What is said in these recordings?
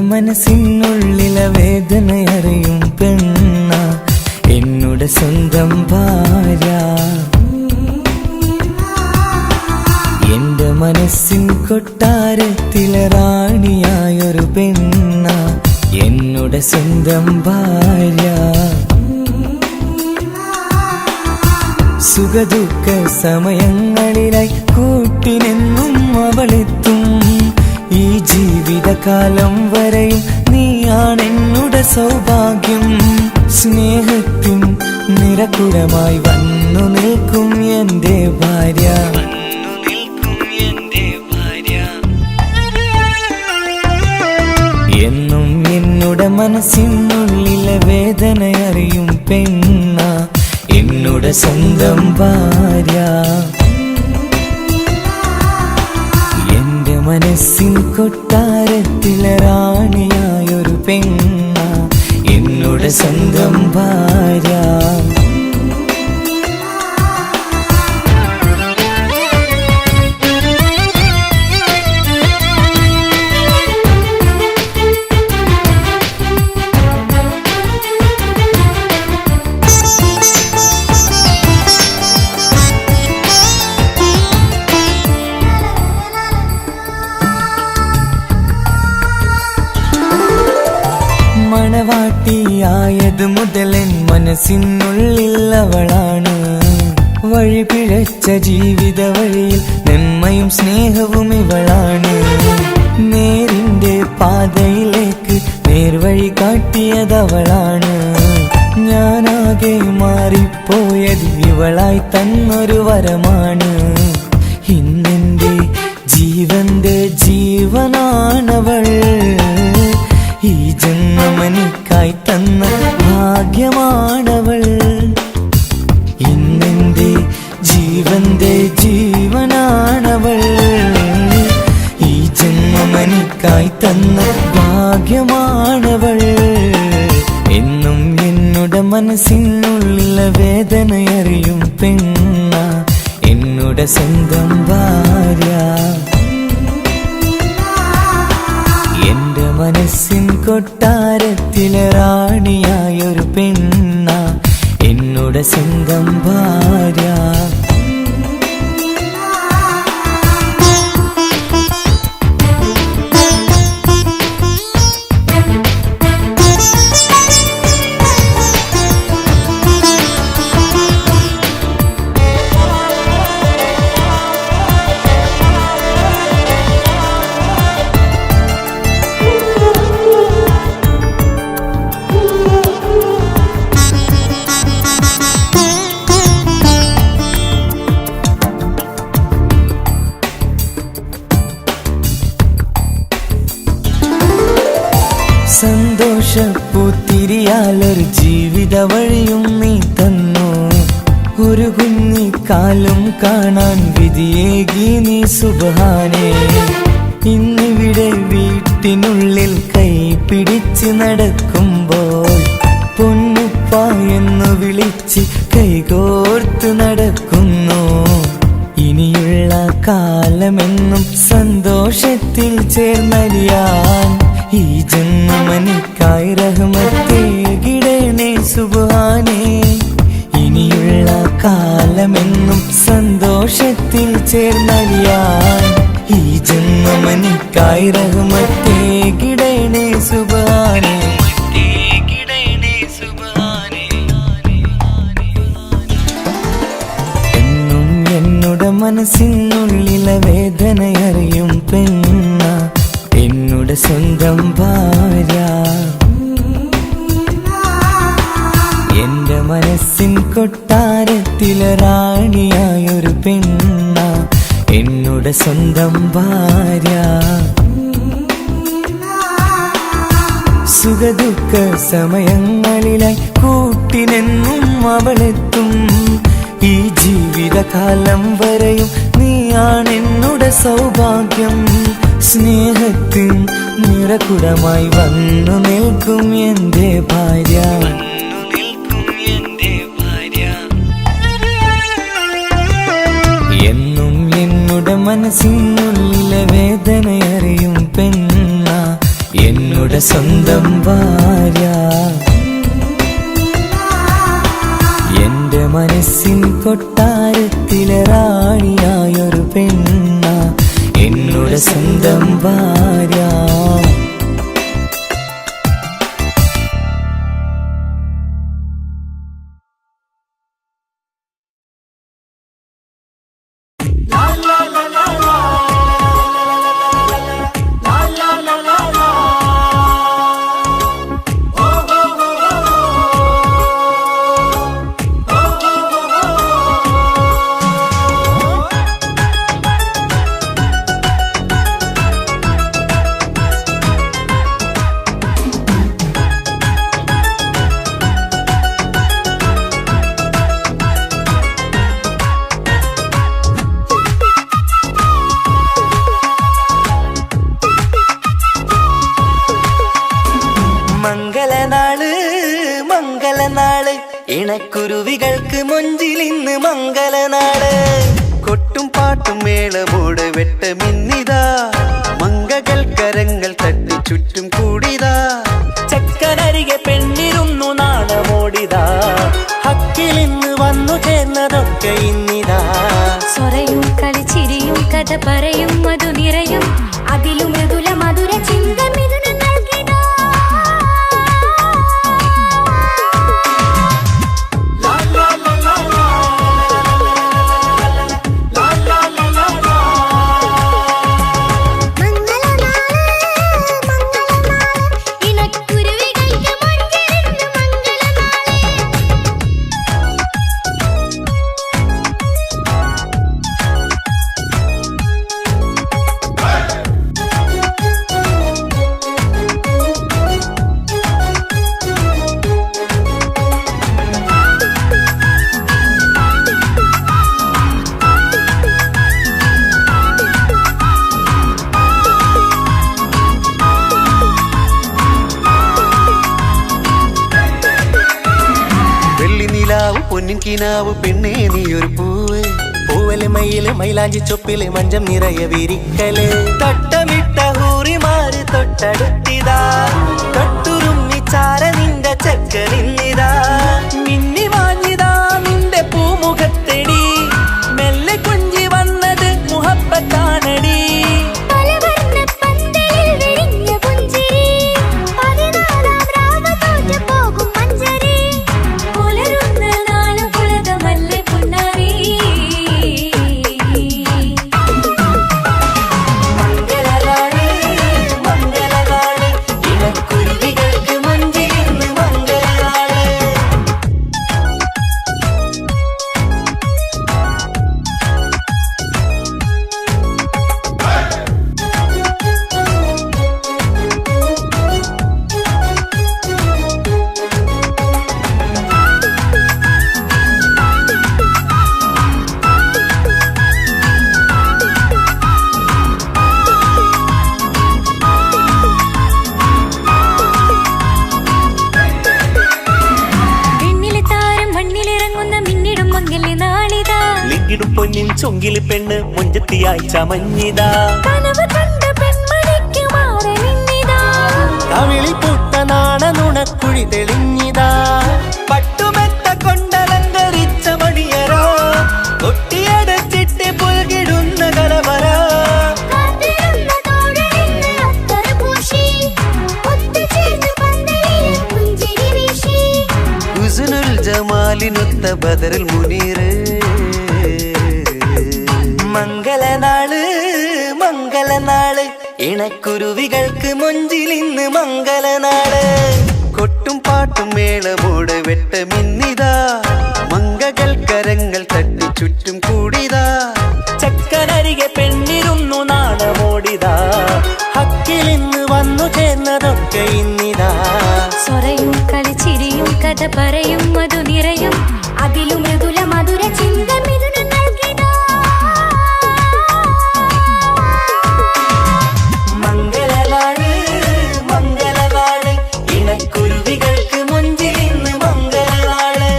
മനസ്സിനുള്ളിലെ വേദനയറിയും പെണ്ണ എന്നുടെ സ്വന്തം ഭാര്യ. എന്റെ മനസ്സിൻ കൊട്ടാരത്തിലെ റാണിയായൊരു പെണ്ണ എന്നുടെ സ്വന്തം ഭാര്യ. സുഖദുഃഖ സമയങ്ങളിലായി കൂട്ടിനെന്നും അവളെത്തും. ഈ ജീവിതകാലം വരെയും നീയാണെന്നുടെ സൗഭാഗ്യം. സ്നേഹത്തിൻ നിറകുടമായി വന്നു നിൽക്കും എന്റെ ഭാര്യ. എന്നും എന്നുടെ മനസ്സിനുള്ളിലെ വേദനയറിയും പെണ്ണ എന്നുടെ സ്വന്തം ഭാര്യ. എന്റെ മനസ്സിൻ കൊട്ടാരത്തിലെ റാണിയായൊരു പെണ്ണ എന്നുടെ സ്വന്തം ഭാര്യ. മണവാട്ടിയായത് മുതലൻ മനസ്സിനുള്ളിൽ അവളാണ്. വഴി പിഴച്ച ജീവിത വഴിയിൽ നന്മയും സ്നേഹവും ഇവളാണ്. നേരിന്റെ പാതയിലേക്ക് നേർവഴി കാട്ടിയതവളാണ്. ഞാനാകെ മാറിപ്പോയത് ഇവളായി തന്നൊരു വരമാണ്. ഇന്നെന്റെ ജീവന്റെ ജീവനാണവൾ. ഈ ജന്മമെനിക്കായി തന്ന ഭാഗ്യമാണവൾ. ഇന്നെന്റെ ജീവന്റെ ജീവനാണവൾ. ഈ ജന്മമെനിക്കായി തന്ന ഭാഗ്യമാണവൾ. എന്നും എന്നുടെ മനസ്സിനുള്ളിലെ വേദനയറിയും പെണ്ണ എന്നുടെ സ്വന്തം ഭാര്യ. എന്റെ മനസ്സിൻ കൊട്ടാരത്തിലെ റാണിയായൊരു പെണ്ണ എന്നുടെ സ്വന്തം ഭാര്യ. സന്തോഷപ്പൂത്തിരിയാലൊരു ജീവിത വഴിയും നീ തന്നു. ഒരു കുഞ്ഞിക്കാലും കാണാൻ വിധിയേകി നീ സുബ്ഹാനേ. ഇന്നിവിടെ വീട്ടിനുള്ളിൽ കൈ പിടിച്ച് നടക്കുമ്പോൾ പൊന്നുപ്പ എന്ന് വിളിച്ച് കൈകോർത്ത് നടക്കുന്നു. ഇനിയുള്ള കാലമെന്നും സന്തോഷത്തിൽ ചേർന്നലിയാൻ ഈ ജന്മമെനിക്കായി റഹ്മത്തേകിടണേ സുബ്ഹാനേ. ഇനിയുള്ള കാലമെന്നും സന്തോഷത്തിൽ ചേർന്നലിയാൻ ഈ ജന്മമെനിക്കായി റഹ്മത്തേകിടണേ സുബ്ഹാനേ. എന്നും എന്നുടെ മനസ്സിനുള്ളിലെ വേദനയറിയും പെണ്ണ എന്നുടെ സ്വന്തം ഭാര്യ. എന്റെ മനസ്സിൻ കൊട്ടാരത്തിലെ റാണിയായൊരു പെണ്ണ എന്നുടെ സ്വന്തം ഭാര്യ. സുഖദുഃഖ സമയങ്ങളിലായി കൂട്ടിനെന്നും അവളെത്തും. ഈ ജീവിതകാലം വരെയും നീയാണെന്നുടെ സൗഭാഗ്യം. സ്നേഹത്തിൻ നിറകുടമായി വന്നു നിൽക്കും എന്റെ ഭാര്യ. എന്നും എന്നുടെ മനസ്സിനുള്ളിലെ വേദനയറിയും പെണ്ണ എന്നുടെ എന്നുടെ സ്വന്തം ഭാര്യ. എന്റെ മനസ്സിൻ കൊട്ടാരത്തിലെ റാണിയായൊരു പെണ്ണ എന്നുടെ സ്വന്തം ഭാര്യ. മംഗളനാള് മംഗളനാള് ഇണക്കുരുവികൾക്ക് മൊഞ്ചിലിന്ന് മംഗളനാള്. കൊട്ടും പാട്ടും മേളമോട് വെട്ടമിന്നിതാ, മംഗകൾ കരങ്ങൾ തട്ടി ചുറ്റും കൂടിതാ. ചക്കനരികെ പെണ്ണിരുന്നു നാണമോടിതാ, ഹക്കിലിന്ന് വന്നു ചേർന്നതൊക്കെ ഇന്നിതാ. സ്വറയും കളിച്ചിരിയും കഥ പറയും മധു നിറയും അതിലും മൃദുല മധുര ചിന്ത മിഥുന നൽകിടാ. പൊന്നിൻ കിനാവ് പെണ്ണേ നീയൊരു പൂവ്, പൂവല് മയില് മൈലാഞ്ചി ചൊപ്പില് മഞ്ചം നിറയെ വിരിക്കല്. തട്ടമിട്ട ഹൂറിമാര് തൊട്ടടുത്തിതാ, തൊട്ടുരുമ്മി ചാര നിന്റെ ചക്കനിന്നിതാ. മിന്നി വാഞ്ഞിതാ നിന്റെ പൂമുഖത്തെടി, മെല്ലെ കുഞ്ചി വന്നത് മുഹബത്താണടി. ിടും പൊന്നിൻ ചൊങ്കില് പെണ്ണ് മുഞ്ചത്തിയായി ചമഞ്ഞിതാ, കവിളിൽ പൂത്ത നാണ നുണക്കുഴി തെളിഞ്ഞിതാ. പട്ടുമെത്ത കൊണ്ടലങ്കരിച്ച മണിയരോ, കൊട്ടിയടച്ചിട്ട് പുൽകിടുന്ന കലവര. ഹുസ്നുൽ ജമാലിനൊത്ത ബദറുൽ മുനീർ. മംഗളനാള് മംഗളനാള് ഇണക്കുരുവികൾക്ക് മൊഞ്ചിലിന്ന് മംഗളനാള്. കൊട്ടും പാട്ടും മേളമോട് വെട്ടമിന്നിതാ, മംഗകൾ കരങ്ങൾ തട്ടി ചുറ്റും കൂടിതാ. ചക്കനരികെ പെണ്ണിരുന്നു നാണമോടിതാ, ഹക്കിലിന്ന് വന്നു ചേർന്നതൊക്കെ ഇന്നിതാ. സ്വറയും കളിച്ചിരിയും കഥ പറയും മധു നിറയും അതിലും മൃദുല മധുര ചിന്ത മിഥുന നൽകിടാ. മംഗളനാള് മംഗളനാള് ഇണക്കുരുവികൾക്ക് മൊഞ്ചിലിന്ന് മംഗളനാള്.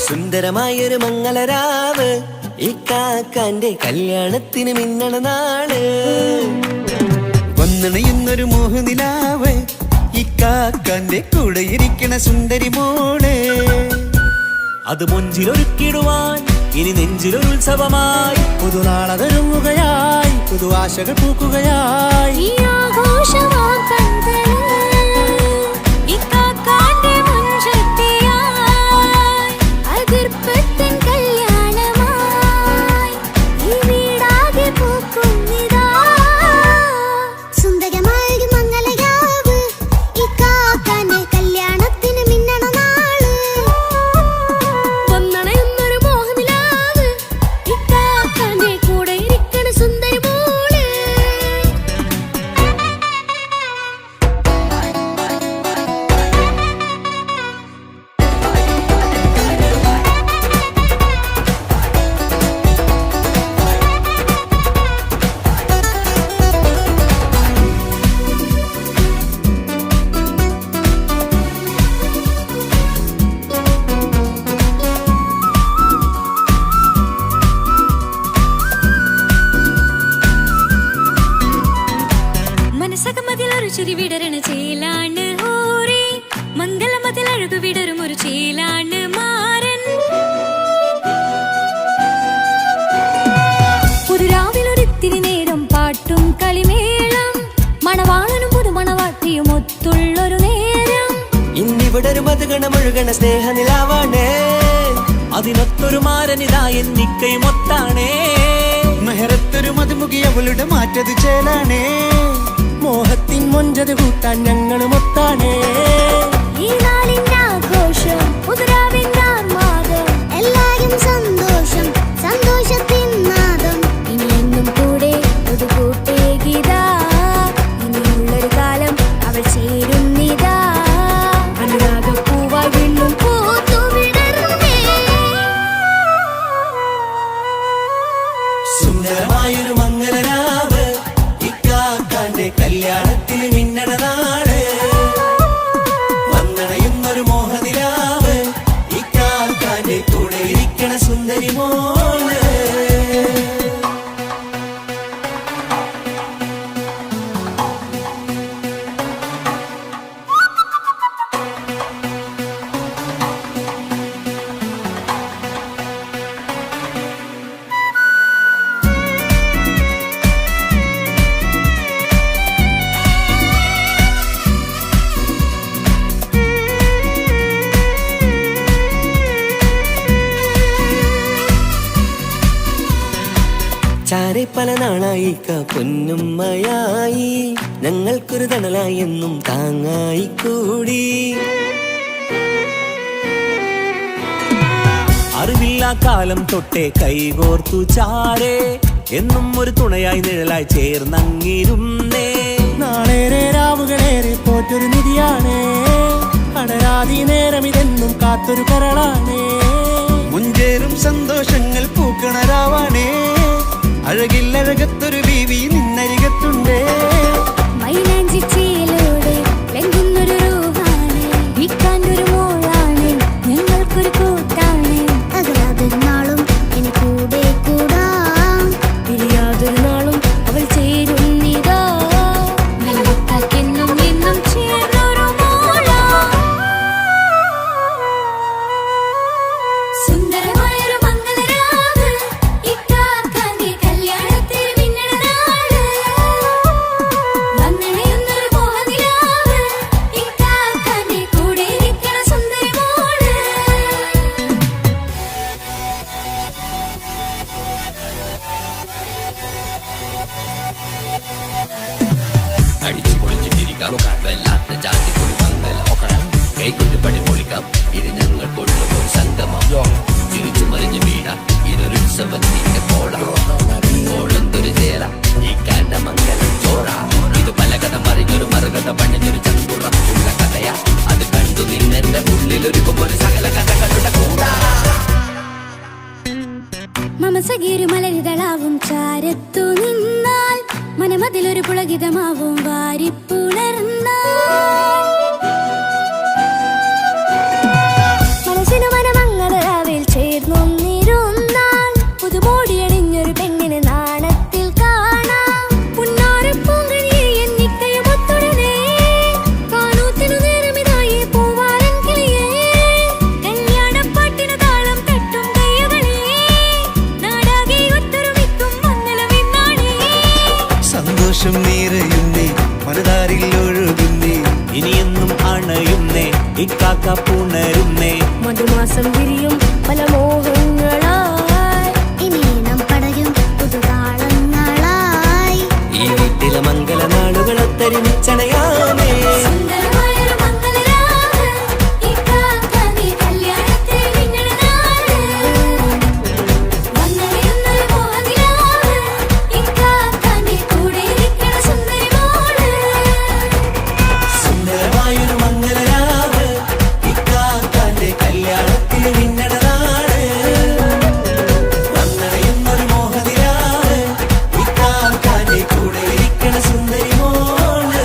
സുന്ദരമായൊരു മംഗളരാവ് ഈ കാക്കാന്റെ കല്യാണത്തിന് മിന്നണ നാള്. വന്നണയുന്നൊരു മോഹനിലാവ് ഈ കാക്കാന്റെ കൂടെ ഇരിക്കണ സുന്ദരി മോള്. അത് മുഞ്ചിലൊരുക്കിടുവാൻ ഇനി നെഞ്ചിലൊരു ഉത്സവമായി പുതുനാളതൊരുങ്ങുകയായി പുതു ആശകൾ പൂക്കുകയായി. ഈ ആഘോഷവാക്കന്തല് ഇക്കാക്കാന്റെ മുൻചെത്തിയായി അതിർപ്പത്തിൻ കല്യാണമായി ഈ വീടാകെ പൂക്കുന്നിതാ. സുന്ദരമായൊരു മംഗളരാവ് ഇക്കാക്കാന്റെ കല്യാണത്തിന് മിന്നണ നാള്. വന്നണയുന്നൊരു മോഹനിലാവ് ഇക്കാക്കാന്റെ കൂടെ ഇരിക്കണ സുന്ദരി മോള്. മനസ്സകമതിലൊരു ചിരി വിടരണ ചേലാണ് ഹോറി. മംഗലമതിലഴകു വിടരും ഒരു ചേലാണ് മാരൻ. ഒരു രാവിലൊരിത്തിരി നേരം പാട്ടും കളിമേളം മണവാളനും പുതുമണവാട്ടിയും ഒത്തുള്ളൊരു നേരം. ഇന്നിവിടെ ഒരു മധുഗണമൊഴുകണ സ്നേഹനിലാവാണേ. അതിനൊത്തൊരു മാരനിതാ എന്നിക്കയും ഒത്താണേ. മെഹറത്തൊരു മധുമുഖി അവളുടെ മാറ്റത് ചേലാണേ. മോഹത്തിൻ മൊഞ്ചത് കൂട്ടാൻ ഞങ്ങളും ഒത്താണേ. ഈ നാളിന്റെ ആഘോഷം പുതുരാവിന്റെ ആർമാദം എല്ലാരും സന്തോഷം സന്തോഷത്തിൻ നാദം. ഇനി എന്നും കൂടെ ഒരു കൂട്ടേകിതാ ഇനിയുള്ളൊരു കാലം അവൾ ചേരുന്നിതാ. അനുരാഗപ്പൂവായി വീണ്ടും പൂത്തു വിടർന്നേ. സുന്ദരമായൊരു മംഗളരാവ് ഇക്കാക്കാന്റെ കല്യാണത്തിന് മിന്നണ നാള്. വന്നണയുന്നൊരു മോഹനിലാവ് ഇക്കാക്കാന്റെ കൂടെ ഇരിക്കണ സുന്ദരി മോള്. ചാരെ പല നാളായി പൊന്നുമ്മയായി ഞങ്ങൾക്കൊരു തണലായി എന്നും താങ്ങായി കൂടി. അറിവില്ല കാലം തൊട്ടേ കൈകോർത്തു ചാരെ എന്നും ഒരു തുണയായി നിഴലായി ചേർന്നങ്ങിരുന്നേ. നാളേറെ രാവുകളേറെ പോറ്റൊരു നിധിയാണേ. അടരാതി നേരം ഇതെന്നും കാത്തൊരു കരളാണേ. മുഞ്ചേറും സന്തോഷങ്ങൾ പൂക്കണരാവാണേ. അഴകില്ലഴകത്തൊരു ബീവി നിന്നരികത്തുണ്ടേ. മൈലാഞ്ചി ചേലോടെ ലംഘുന്നൊരു രൂപാണ് ഇക്കാണ്ടൊരു മോളാണ് ഞങ്ങൾക്കൊരു കൂട്ടാണ്. അകലാതൊരു നാളും ഇനി കൂടെ കൂടാം പിരിയാതൊരു നാളും അവൾ ചേരുന്നിതാ. മല്ലിക്കാക്കെന്നും എന്നും ചേർന്നൊരു മോളാ. സുന്ദരമായൊരു മംഗളരാവ് ഇക്കാക്കാന്റെ കല്യാണത്തിന് മിന്നണ നാള്. വന്നണയുന്നൊരു മോഹനിലാവ് ഇക്കാക്കാന്റെ കൂടെ ഇരിക്കണ സുന്ദരി മോള്. അടിച്ചു പൊളിച്ച് തിരിക്കാം വല്ലാത്ത ജാതി മംഗലോക്കണം കൈകൊണ്ട് പണി പൊളിക്കാം ഇത് ഞങ്ങൾ കൊണ്ടുപോകും സംഗമം തിരിച്ചു മറിഞ്ഞ് വീണ ഇതൊരു ഉത്സവത്തിന്റെ കോളന്തൊരു ചേല ഈ കാണ്ട മംഗലം ചോറ. ഇത് പലകഥ മറിഞ്ഞൊരു മറുകഥ പണിഞ്ഞൊരു ചങ്കുറപ്പുള്ള കഥയാ. അത് കണ്ടു നിന്നെന്റെ ഉള്ളിലൊരുക്കുമ്പോൾ സകല കഥകളുടെ കൂടാ. മമസഗീരു മലരിതളാവും ചാരത്തു നിന്നാൽ മനമതിലൊരു പുളകിതമാവും വാരിപ്പുണർന്നാൽ. മനസ്സിനു മനമങ്ങളാവിൽ നിറയുന്നേ മനതാരിൽ ഒഴുകുന്നേ ഇനിയെന്നും അണയുന്നേ ഇക്കാക്ക പുണരുന്നേ മധുമാസം വിരിയും പല മോഹങ്ങളായി ഇനി നാം പടരും പുതുതാളങ്ങളായി ഈ വീട്ടിലെ മംഗളനാളുകൾ ഒത്തൊരുമിച്ചണയാമേ സുന്ദരമായൊരു മംഗളരാവ് ഇക്കാക്ക നീ കല്യാണത്തിൽ മിന്നണ നാള് വന്നറിയുന്നൊരു മോഹനിലാവ് ഇക്കാക്ക നീ കൂടെ ഇരിക്കണ സുന്ദരി മോള് സുന്ദരമായൊരു മംഗളരാവ് ഇക്കാക്കാന്റെ കല്യാണത്തിൽ മിന്നണ നാള് വന്നറിയുന്നൊരു മോഹനിലാവ് ഇക്കാക്കാന്റെ കൂടെ ഇരിക്കണ സുന്ദരി മോള്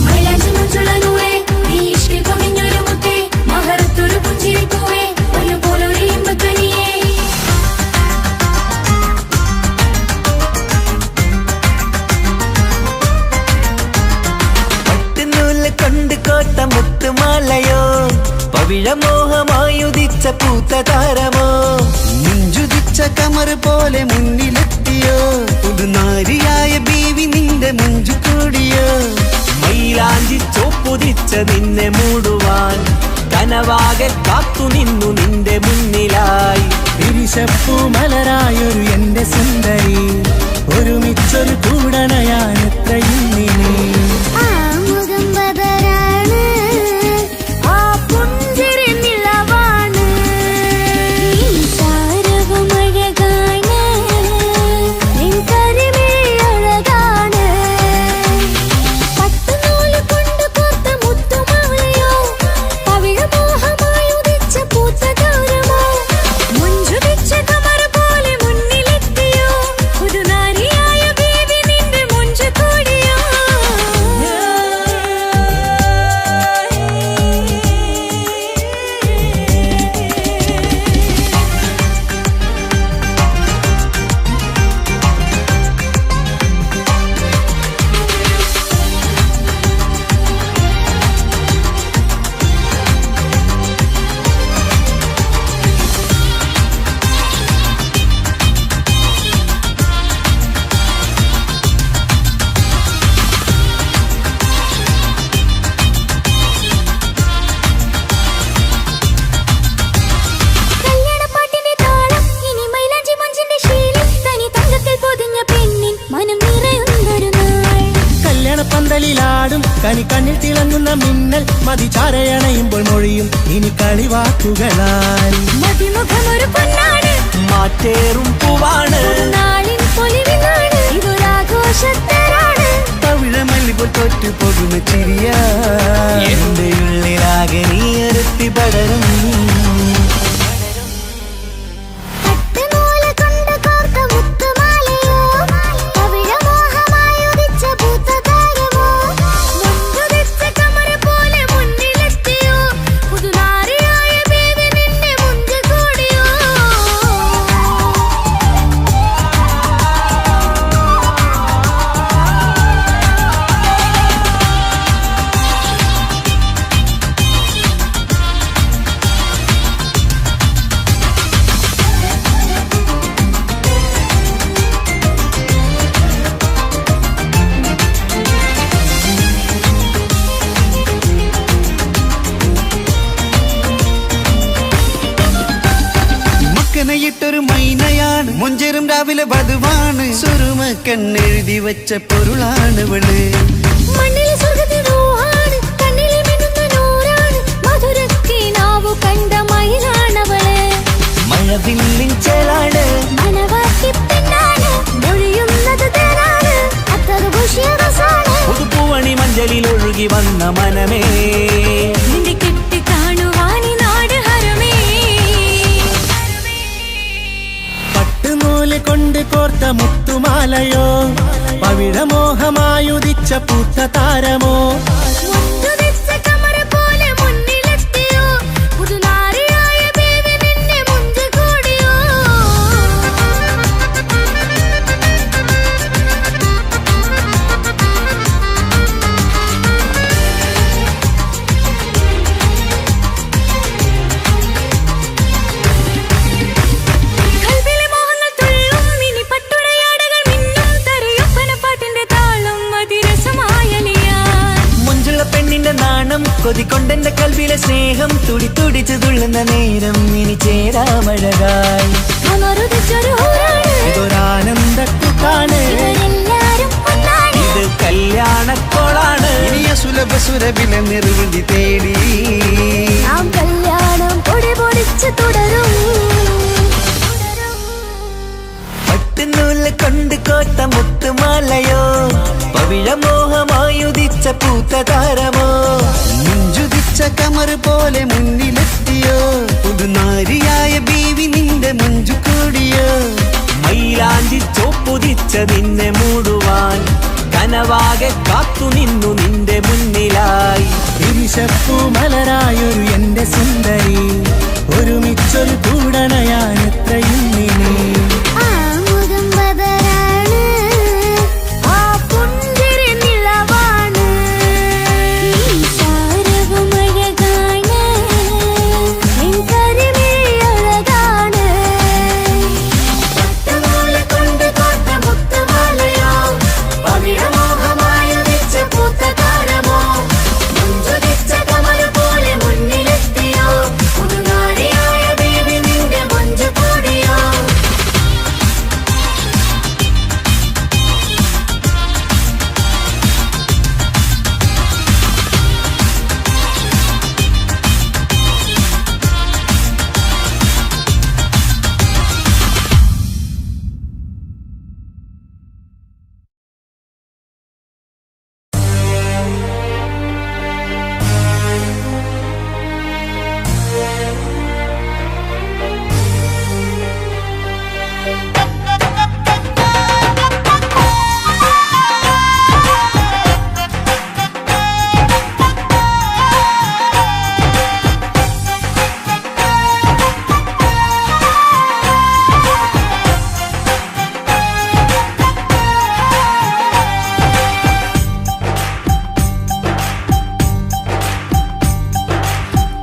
മൈലാഞ്ചി മുഞ്ചുള്ള നൂറേ നീ ഇഷ്കിൽ പൊതിഞ്ഞൊരു മുത്തേ മഹറത്തൊരു പുഞ്ചിരിപ്പൂവേ ഒന്നുപോലൊരു ഇമ്പക്കനിയേ പട്ടുനൂല് കൊണ്ട് കോട്ട മുത്തുമാലയോ പവിഴമോഹമായുദിച്ച പൂത്ത താരമോ മുഞ്ചുതിച്ച കമർ പോലെ മുന്നിലെത്തിയോ പുതുനാരിയായ ബീവി നിന്റെ മുഞ്ചു കൂടിയോ മൈലാഞ്ചി ചോപ്പുതിച്ച നിന്നെ മൂടുവാൻ കനവാകെ കാത്തു നിന്നു നിന്റെ മുന്നിലായി തിരിശപ്പൂ മലരായൊരു എന്റെ സുന്ദരി ഒരുമിച്ചൊരു കൂടണയാൻ എത്രയും നീ ആ മുഖം ബദരാണ് ആ പുഞ്ചിരി നിലവാണ് നീ സാരവും അഴകാണ് നിൻ കരിമിഴി അഴകാണ് പട്ടുനൂല് കൊണ്ട് കോർത്ത മുത്തുമാലയോ പവിഴമോഹമായി ഉദിച്ച പൂത്ത താരമോ മുഞ്ചുതിച്ച കമർ പോലെ മുന്നിലെത്തിയോ പുതുനാരിയായ ബേബി നിന്റെ മുഞ്ചു കൂടിയോ കല്യാണപ്പാട്ടിന്റെ താളം ഇനി മൈലാഞ്ചി മഞ്ചിന്റെ ശീലം തനി തങ്കത്തിൽ പൊതിഞ്ഞ പെണ്ണിൻ മനം നിറയുന്നൊരു നാൾ കല്യാണപ്പന്തലിലാടും കണിക്കണ്ണിൽ തിളങ്ങുന്ന മിന്നൽ മതി ചാരയണയുമ്പോൾ മൊഴിയും ഇനി കളിവാക്കുകളാൽ മതിമുഖമൊരു പൊന്നാണ് മാറ്റേറും പൂവാണ് നാളിൻ പൊലിവിനാണ് ഇതൊരാഘോഷത്തരാണ് പവിഴമല്ലിപ്പോൾ തോറ്റു പോകുന്ന ചിരിയാ എന്റെ ഉള്ളിലാകെ നീ ഒരുത്തി പടരും പട്ടുനൂല് കൊണ്ട് കോർത്ത മുത്തുമാലയോ പവിഴമോഹമായി ഉദിച്ച പൂത്ത താരമോ മുഞ്ചുതിച്ച കമർ പോലെ മുന്നിലെത്തിയോ പുതുനാരിയായ ബേബി നിന്നെ മുഞ്ചു കൂടിയോ മക്കനയിട്ടൊരു മൈനയാണ് മുഞ്ചേറും രാവിലെ വധുവാണ് സുറുമക്കണ്ണെഴുതി വെച്ച പൊരുളാണിവള് മണ്ണിലെ സ്വർഗ്ഗത്തിൽ റൂഹാണ് കണ്ണിലെ മിന്നുന്ന നൂറാണ് മധുരക്കിനാവു കണ്ട ചേലാണ് മനവാട്ടി പെണ്ണാണ് മൊഴിയുന്നത് തേനാണ് അത്ര ഖുഷിയാണ് പുതുപ്പൂവണി മഞ്ചലിൽ ഒഴുകി വന്ന മനമേ നിന്റെ കെട്ടി കാണുവാനി നാട് ഹരമേ പട്ടുനൂല് കൊണ്ട് കോർത്ത മുത്തുമാലയോ പവിഴമോഹമായുദിച്ച പൂത്ത താരമോ മുത്തുവെച്ച കമറ പോലെ മുന്നിലെത്തിയോ പുതുനാരിയായ ബേബി നിന്നെ മുഞ്ചു കൂടിയോ കൽവിലെ മോഹങ്ങൾ തുള്ളും ഇനി പട്ടുടയാടകൾ മിന്നും തരയൊപ്പന പാട്ടിന്റെ താളം അതിരസമായലിയാൻ മുഞ്ചുള്ള പെണ്ണിന്റെ നാണം കൊതിക്കൊണ്ടെന്റെ കൽവിലെ സ്നേഹം തുടി തുടിച്ചു തുള്ളുന്ന നേരം ഇനി ചേരാമഴകായി അമറുദിച്ചൊരു ഹൂറാണ് ഇതൊരാനന്ദക്കൂട്ടാണ് ഇവരെല്ലാരും ഒന്നാണ് ഇത് കല്യാണക്കോളാണ് ഇനിയ സുലഭ സുരഭിലെ നിർവൃതി തേടി നാം കല്യാണം പൊടി പൊടിച്ച് തുടരും പട്ടുനൂല് കൊണ്ട് കോത്ത മുത്തുമാലയോ പവിഴമോഹമായുദിച്ച പൂത്ത താരമോ മുഞ്ചുദിച്ച കമർ പോലെ മുന്നിലെത്തിയോ പുതുനാരിയായ ബീവി നിന്റെ മുഞ്ചു കൂടിയോ മൈലാഞ്ചി ചോപ്പുതിച്ച നിന്നെ മൂടുവാൻ കനവാകെ കാത്തു നിന്നു നിന്റെ മുന്നിലായി വിരിശപ്പൂ മലരായൊരു എന്റെ സുന്ദരി ഒരുമിച്ചൊരു കൂടണയാൻ എത്രയും ഇനി ആ മുഖം ബദറാണ് ആ പുഞ്ചിരി നിലവാണ് ഈ സാരവും അഴകാണ് നിൻ കരിമിഴി അഴകാണ് പട്ടുനൂല് കൊണ്ട് കോർത്ത മുത്തുമാലയോ പവിഴമോഹമായുദിച്ച പൂത്ത താരമോ മുഞ്ചുദിച്ച കമല പോലെ മുന്നിലെത്തിയോ പുതുനാരിയായ ബേബി നിന്റെ മുഞ്ചു കൂടിയോ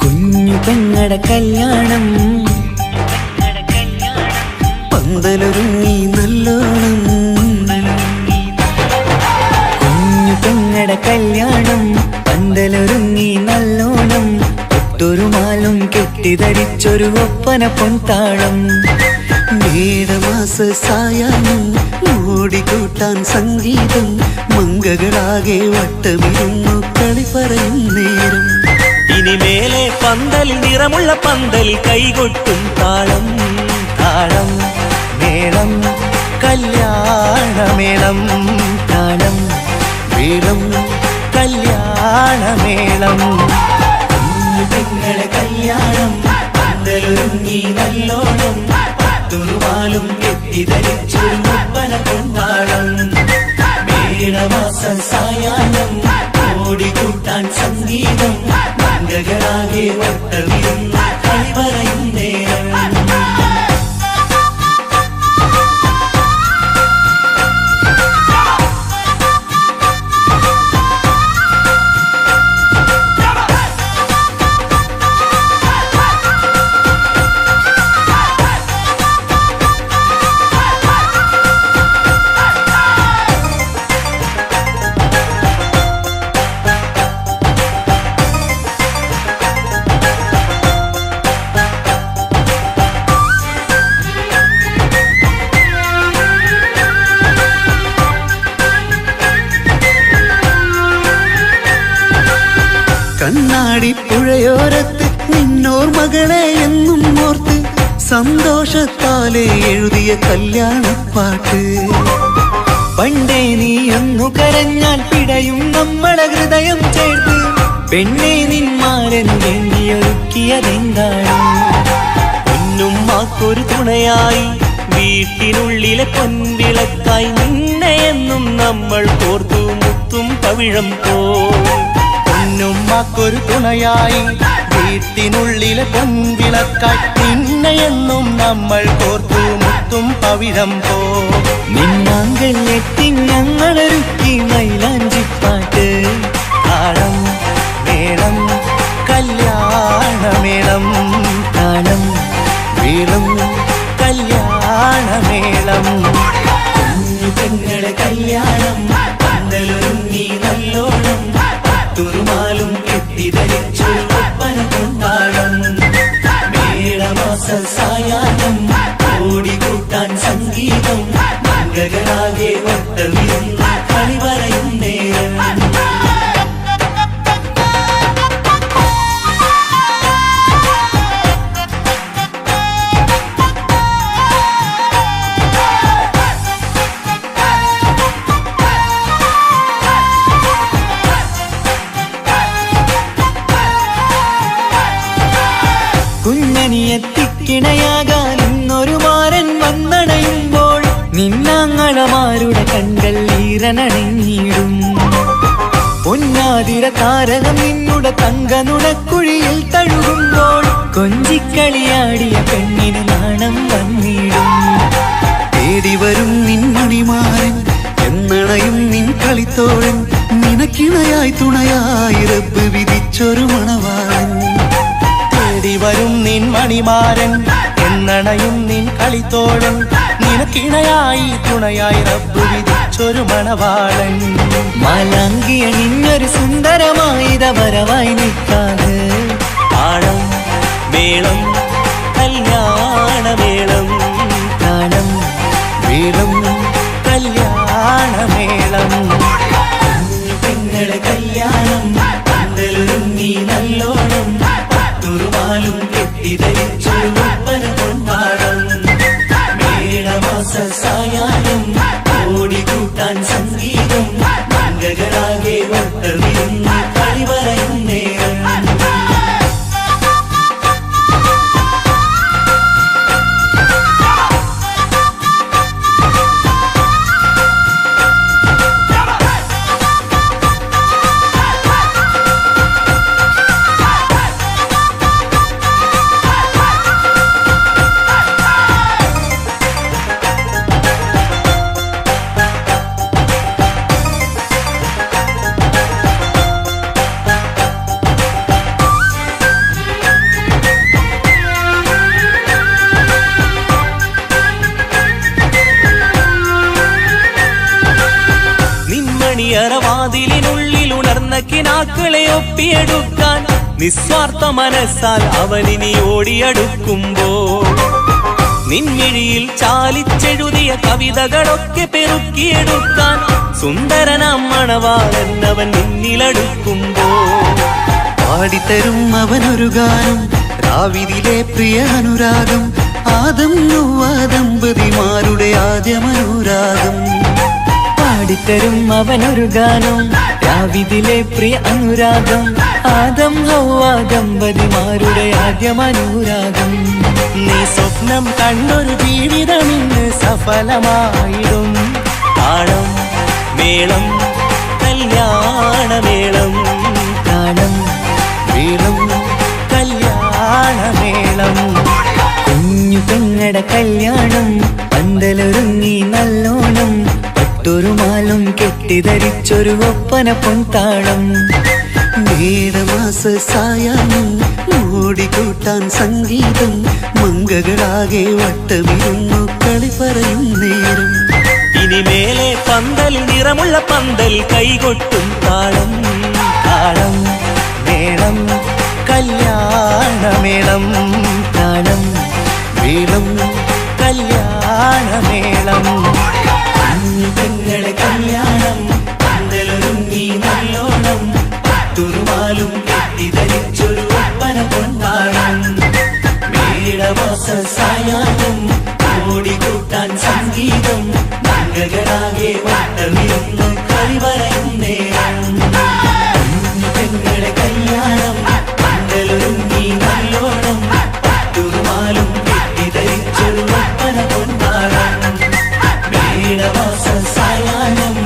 കുഞ്ഞു പെങ്ങടെ കല്യാണം പന്തലൊരുങ്ങി നല്ലോണം കുഞ്ഞു പെങ്ങടെ കല്യാണം പന്തലൊരുങ്ങി നല്ലോണം ഒട്ടൊരു മാലും കെട്ടിധരിച്ചൊരു ഒപ്പന പൊൻതാളം മേടമാസ സായാഹ്നം ഓടിക്കൂട്ടാൻ സംഗീതം മംഗകളാകെ വട്ടമിരുന്നു കളി പറയും നേരം ഇനിമേലെ പന്തലിൽ നിറമുള്ള പന്തലിൽ കൈകൊട്ടും താളം താളം മേളം കല്യാണമേളം താളം മേളം കല്യാണമേളം കുഞ്ഞു പെങ്ങളെ കല്യാണം പന്തലൊരുങ്ങി നല്ലോണം പത്തുറുമാലും കെട്ടിധരിച്ചൊരു ഒപ്പന കൊണ്ടാടം മേളമാസ സായാഹ്നം ഓടിക്കൂട്ടാൻ സംഗീതം മംഗകളാകെ വട്ടമിരുന്ന കളി പറയും നേരം സന്തോഷത്താലെ എഴുതിയ കല്യാണപ്പാട്ട്. പണ്ടേ നീ ഒന്നു കരഞ്ഞാൽ പിടയും നമ്മളെ ഹൃദയം ചേർത്ത് പെണ്ണെ നിന്മാരൻ വേണ്ടിയൊരുക്കിയതെന്താണ്? പൊന്നുമ്മാക്കൊരു തുണയായി വീട്ടിനുള്ളിലെ പൊൻവിളക്കായി നിന്നെ എന്നും നമ്മൾ കോർത്തു മുത്തും പവിഴം പോ. പൊന്നുമ്മാക്കൊരു തുണയായി വീട്ടിനുള്ളിലെ പൊൻവിളക്കായി നിന്നെയെന്നും നമ്മൾ കോർത്തു മുത്തും പവിഴം പോ. നിന്നാങ്കൾ എത്തി ഞങ്ങളൊരുക്കി മൈലാഞ്ചിപ്പാട്ട്. താളം മേളം കല്യാണമേളം, താളം വീളം കല്യാണമേളം. കുഞ്ഞു പെങ്ങളെ കല്യാണം പന്തലൊരുങ്ങി നല്ലോണം തുറുമാലും കെട്ടിധരിച്ചു ഒപ്പന കൊണ്ടാടം. മേളമാസ സായാഹ്നം ഓടിക്കൂട്ടാൻ സംഗീതം മംഗളാകെ വട്ടമിരുന്ന് കളി പറയും നേരം. കുഞ്ഞനിയെത്തിക്കിണയാകാൻ ഇന്നൊരു മാരൻ വന്നണയുമ്പോൾ നിന്നാങ്ങളമാരുടെ കണ്ടൽ ഈറനണിഞ്ഞിടും. പൊന്നാതിര താരകം നിന്നുടെ തങ്കനുടക്കുഴിയിൽ തഴുകുമ്പോൾ കൊഞ്ചിക്കളിയാടിയ പെണ്ണിന് നാണം വന്നിടും. തേടി വരും നിൻ മണിമാരൻ എന്നണയും നിൻ കളിത്തോഴൻ, നിനക്കിണയായി തുണയായി റബ്ബ് വിധിച്ചൊരു മണവാളൻ. തേടി വരും നിൻ മണിമാരൻ എന്നണയും നിൻ കളിത്തോഴൻ, നിനക്കിണയായി തുണയായി റബ്ബ് വിധിച്ചൊരു മണവാളൻ. മാലാങ്കിയ നിന്നൊരു സുന്ദരമായിത വരവായി നിൽക്കാതെ താളം മേളം കല്യാണമേളം, താളം വീളം കല്യാണമേളം. പെങ്ങളെ കല്യാണം പന്തലൊരുങ്ങി നല്ലോണം തുറുമാലും കെട്ടിധരിച്ചൊരു ഒപ്പന കൊണ്ടാടം. മേളമാസ സായാഹ്നം ഓടിക്കൂട്ടാൻ സംഗീതം മംഗളാകെ വട്ടമിരുന്ന് കളി പറയും നേരം. നിന്മണിയറവാതിലിനുള്ളിൽ ഉണർന്ന കിനാക്കളെ ഒപ്പിയെടുക്കാൻ നിസ്വാർത്ഥ മനസ്സാൽ അവനിനി ഓടിയടുക്കുമ്പോൾ നിൻമിഴിയിൽ ചാലിച്ചെഴുതിയ കവിതകളൊക്കെ പെറുക്കിയെടുക്കാൻ സുന്ദരനാം മണവാളൻ അവൻ നിന്നിലടുക്കുമ്പോൾ പാടിത്തരും അവനൊരു ഗാനം രാവിലെ പ്രിയ അനുരാഗം, ആദം നൊവ്വ ദമ്പതിമാരുടെ ആദ്യമനുരാഗം. പാടിത്തരും അവനൊരു ഗാനം രാവിലെ പ്രിയ അനുരാഗം, ആദം ഹൗവ ദമ്പതിമാരുടെ ആദ്യമനുരാഗം. നീ സ്വപ്നം കണ്ടൊരു ജീവിതം ഇന്ന് സഫലമായിടും. താളം മേളം കല്യാണമേളം, താളം വീളം കല്യാണമേളം. കുഞ്ഞു പെങ്ങടെ കല്യാണം പന്തലൊരുങ്ങി നല്ലോണം പട്ടുരുമാലും കെട്ടിധരിച്ചൊരു ഒപ്പന പൊൻതാളം. മേടമാസ സായാഹ്നം ഓടിക്കൂട്ടാൻ സംഗീതം മംഗളാകെ വട്ടമിരുന്നു കളി പറയും നേരം. ഇനിമേലെ പന്തൽ നിറമുള്ള പന്തൽ കൈകൊട്ടും താളം. താളം മേളം കല്യാണമേളം, താളം വീളം കല്യാണമേളം. കുഞ്ഞു പെങ്ങളെ കല്യാണം പന്തലൊരുങ്ങി നല്ലോണം പട്ടുരുമാലും കെട്ടിധരിച്ചൊരു ഒപ്പന കൊണ്ടാടം. മേട മേളമാസ സായാഹ്നം ഓടിക്കൂട്ടാൻ സംഗീതം മംഗളാകെ വട്ടമിരുന്നു കളിവരയും നേരം പെങ്ങളെ കല്യാണം മംഗളൊരുങ്ങി നല്ലോണം പട്ടുമാലും കെട്ടിധരിച്ചൊരു ഒപ്പന കൊണ്ടാടം മേളമാസ സായാഹ്നം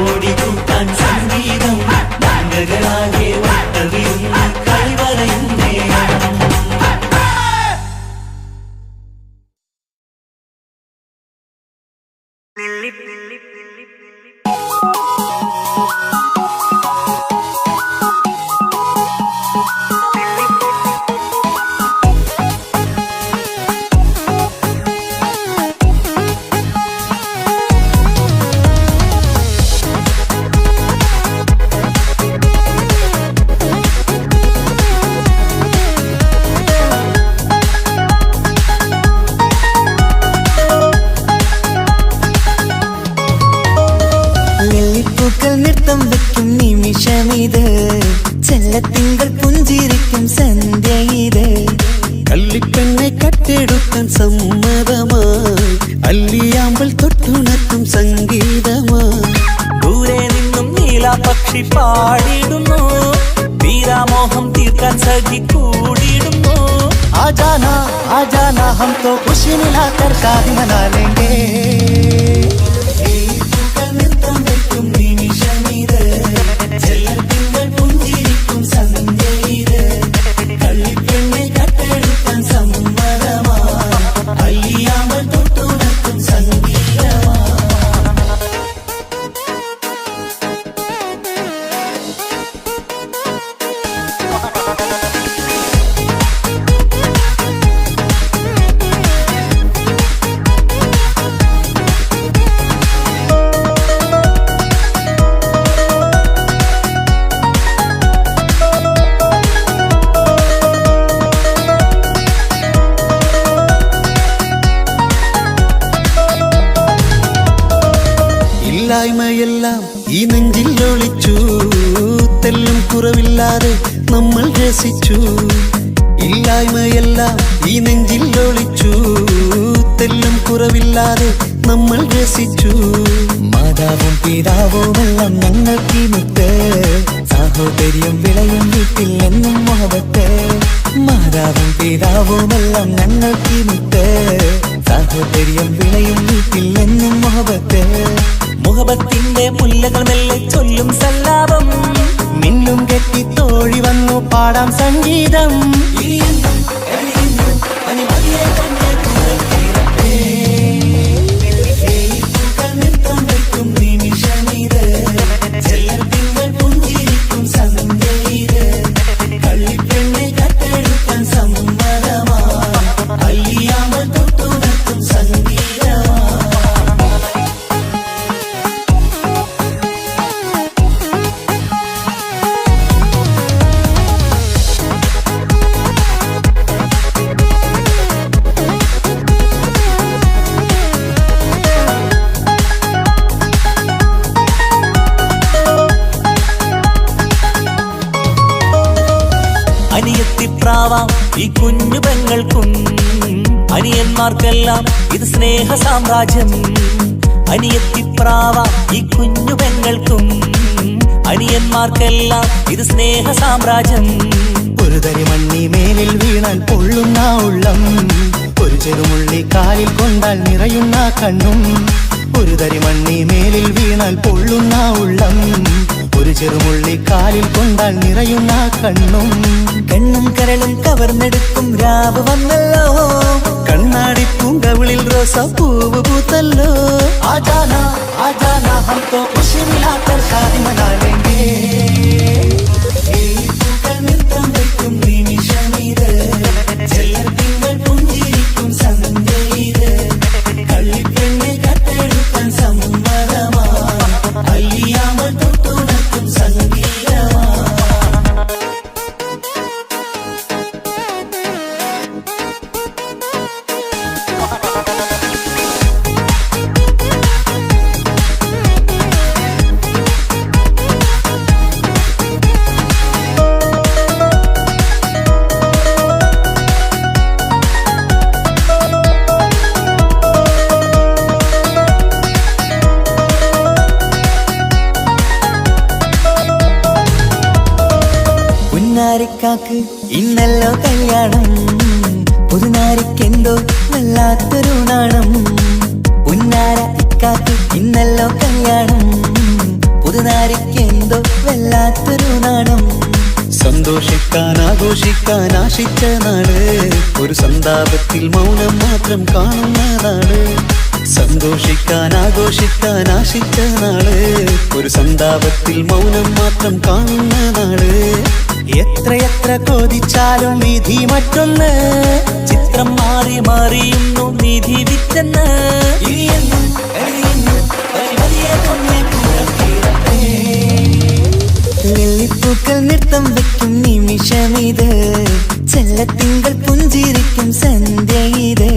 ഓടിക്കൂട്ടാൻ സംഗീതം മംഗളാകെ വട്ടമിരുന്നു കളിവരയും നേരം. നെല്ലിപ്പൂക്കൾ നൃത്തം വെക്കും നിമിഷമിത് ചെല്ലത്തിങ്കൾ പുഞ്ചിരിക്കും സന്ധ്യ ഇത് കള്ളിപ്പെണ്ണെ കട്ടെടുക്കാൻ സമ്മതമായി അല്ലിയാമ്പൽ തൊട്ടുണർത്തും സംഗീതമായി ദൂരെ നിന്നും നീലാപക്ഷി പാടിടുന്നു വീരാമോഹം തീർക്കാൻ സഖി കൂടിയിടുന്നു. आजाना आजाना हम तो खुशी मिलाकर शादी मना लेंगे നൃത്തം വെക്കും നിമിഷമിത് ചെല്ലത്തിങ്കൾ പുഞ്ചിരിക്കും സന്ധ്യ ഇത് കള്ളിപ്പെണ്ണെ കട്ടെടുക്കാൻ സമ്മതമായി അല്ലിയാമ്പൽ തൊട്ടുണർത്തും സംഗീതമായി. ഇല്ലായ്മയെല്ലാം ഈ നെഞ്ചിൽ ഒളിച്ചു തെല്ലും കുറവില്ലാതെ നമ്മൾ രസിച്ചു ഇല്ലായ്മയെല്ലാം ഈ നെഞ്ചിൽ ഒളിച്ചു തെല്ലും കുറവില്ലാതെ നമ്മൾ രസിച്ചു മാതാവും പിതാവുമെല്ലാം ഞങ്ങൾക്ക് മുത്ത് സാഹോദര്യം വിളയും വീട്ടിൽ എന്നും മുഹബത്ത് മാതാവും പിതാവുമെല്ലാം ഞങ്ങൾക്ക് മുത്ത് സാഹോദര്യം വിളയും വീട്ടിൽ എന്നും മുഹബത്ത് മുഹബത്തിന്റെ മുല്ലകൾ മെല്ലെ ചൊല്ലും സല്ലാപം മിന്നും കെട്ടി തോഴി വന്നു പാടാം സംഗീതം നൃത്തം വെക്കും നിമിഷമിത് ചെല്ലത്തിങ്കൾ പുഞ്ചിരിക്കും സന്ധ്യ ഇത് കള്ളിപ്പെണ്ണെ കട്ടെടുക്കാൻ സമ്മതമായി അല്ലിയാമ്പൽ തൊട്ടുണർത്തും സംഗീതമായി. അനിയത്തിപ്രാവാം ഈ കുഞ്ഞു പെങ്ങൾക്കും അനിയന്മാർക്കെല്ലാം ഇത് സ്നേഹ സാമ്രാജ്യം. അനിയത്തിപ്രാവാം ഈ കുഞ്ഞു പെങ്ങൾക്കും അനിയന്മാർക്കെല്ലാം ഇത് സ്നേഹ സാമ്രാജ്യം. ഒരു തരി മണ്ണി മേലിൽ വീണാൽ പൊള്ളുന്ന ഉള്ളം ഒരു ചെറുമുള്ളി കാലിൽ കൊണ്ടാൽ നിറയുന്ന കണ്ണും ഒരു തരി മണ്ണി മേലിൽ വീണാൽ പൊള്ളുന്ന ഉള്ളം ഒരു ചെറുമുള്ളി കാലിൽ കൊണ്ടാൽ നിറയുന്ന കണ്ണും കണ്ണും കരളും കവർന്നെടുക്കും രാവ് വന്നല്ലോ കണ്ണാടി പൂങ്കവിളിൽ റോസാപ്പൂവ് പൂത്തല്ലോ ആജാനാ ആജാനാ ഹം തോ ഖുശി മിലാക്കർ ഷാദി മനാ ലേംഗേ നൃത്തം വെക്കും നിമിഷമിത് ചെല്ലത്തിങ്കൾ പുഞ്ചിരിക്കും സന്ധ്യ ഇത് കള്ളിപ്പെണ്ണെ കട്ടെടുക്കാൻ സമ്മതമായി അല്ലിയാമ്പൽ തൊട്ടുണർത്തും സംഗീതമായി. ഇക്കാക്ക് ഇന്നല്ലോ കല്യാണം, പുതുനാരിക്കെന്തോ വല്ലാത്തൊരു നാണം. പുന്നാര ഇക്കാക്ക് ഇന്നല്ലോ കല്യാണം, പുതുനാരിക്കെന്തോ വല്ലാത്തൊരു നാണം. സന്തോഷിക്കാൻ ആഘോഷിക്കാൻ ആശിച്ച നാട്, ഒരു സന്താപത്തിൽ മൗനം മാത്രം കാണുന്ന നാട്. സന്തോഷിക്കാൻ ആഘോഷിക്കാൻ ആശിച്ച നാട്, ഒരു സന്താപത്തിൽ മൗനം മാത്രം കാണുന്ന നാട്. എത്രയെത്ര കൊതിച്ചാലും വിധി മറ്റൊന്ന്, ചിത്രം മാറി മാറിയുന്നു നിധി വിറ്റെന്ന്. വെള്ളിപ്പൂക്കൾ നൃത്തം വെക്കും നിമിഷമിത്, ചെല്ലത്തിങ്കൾ പുഞ്ചിരിക്കും സന്ധ്യ ഇത്.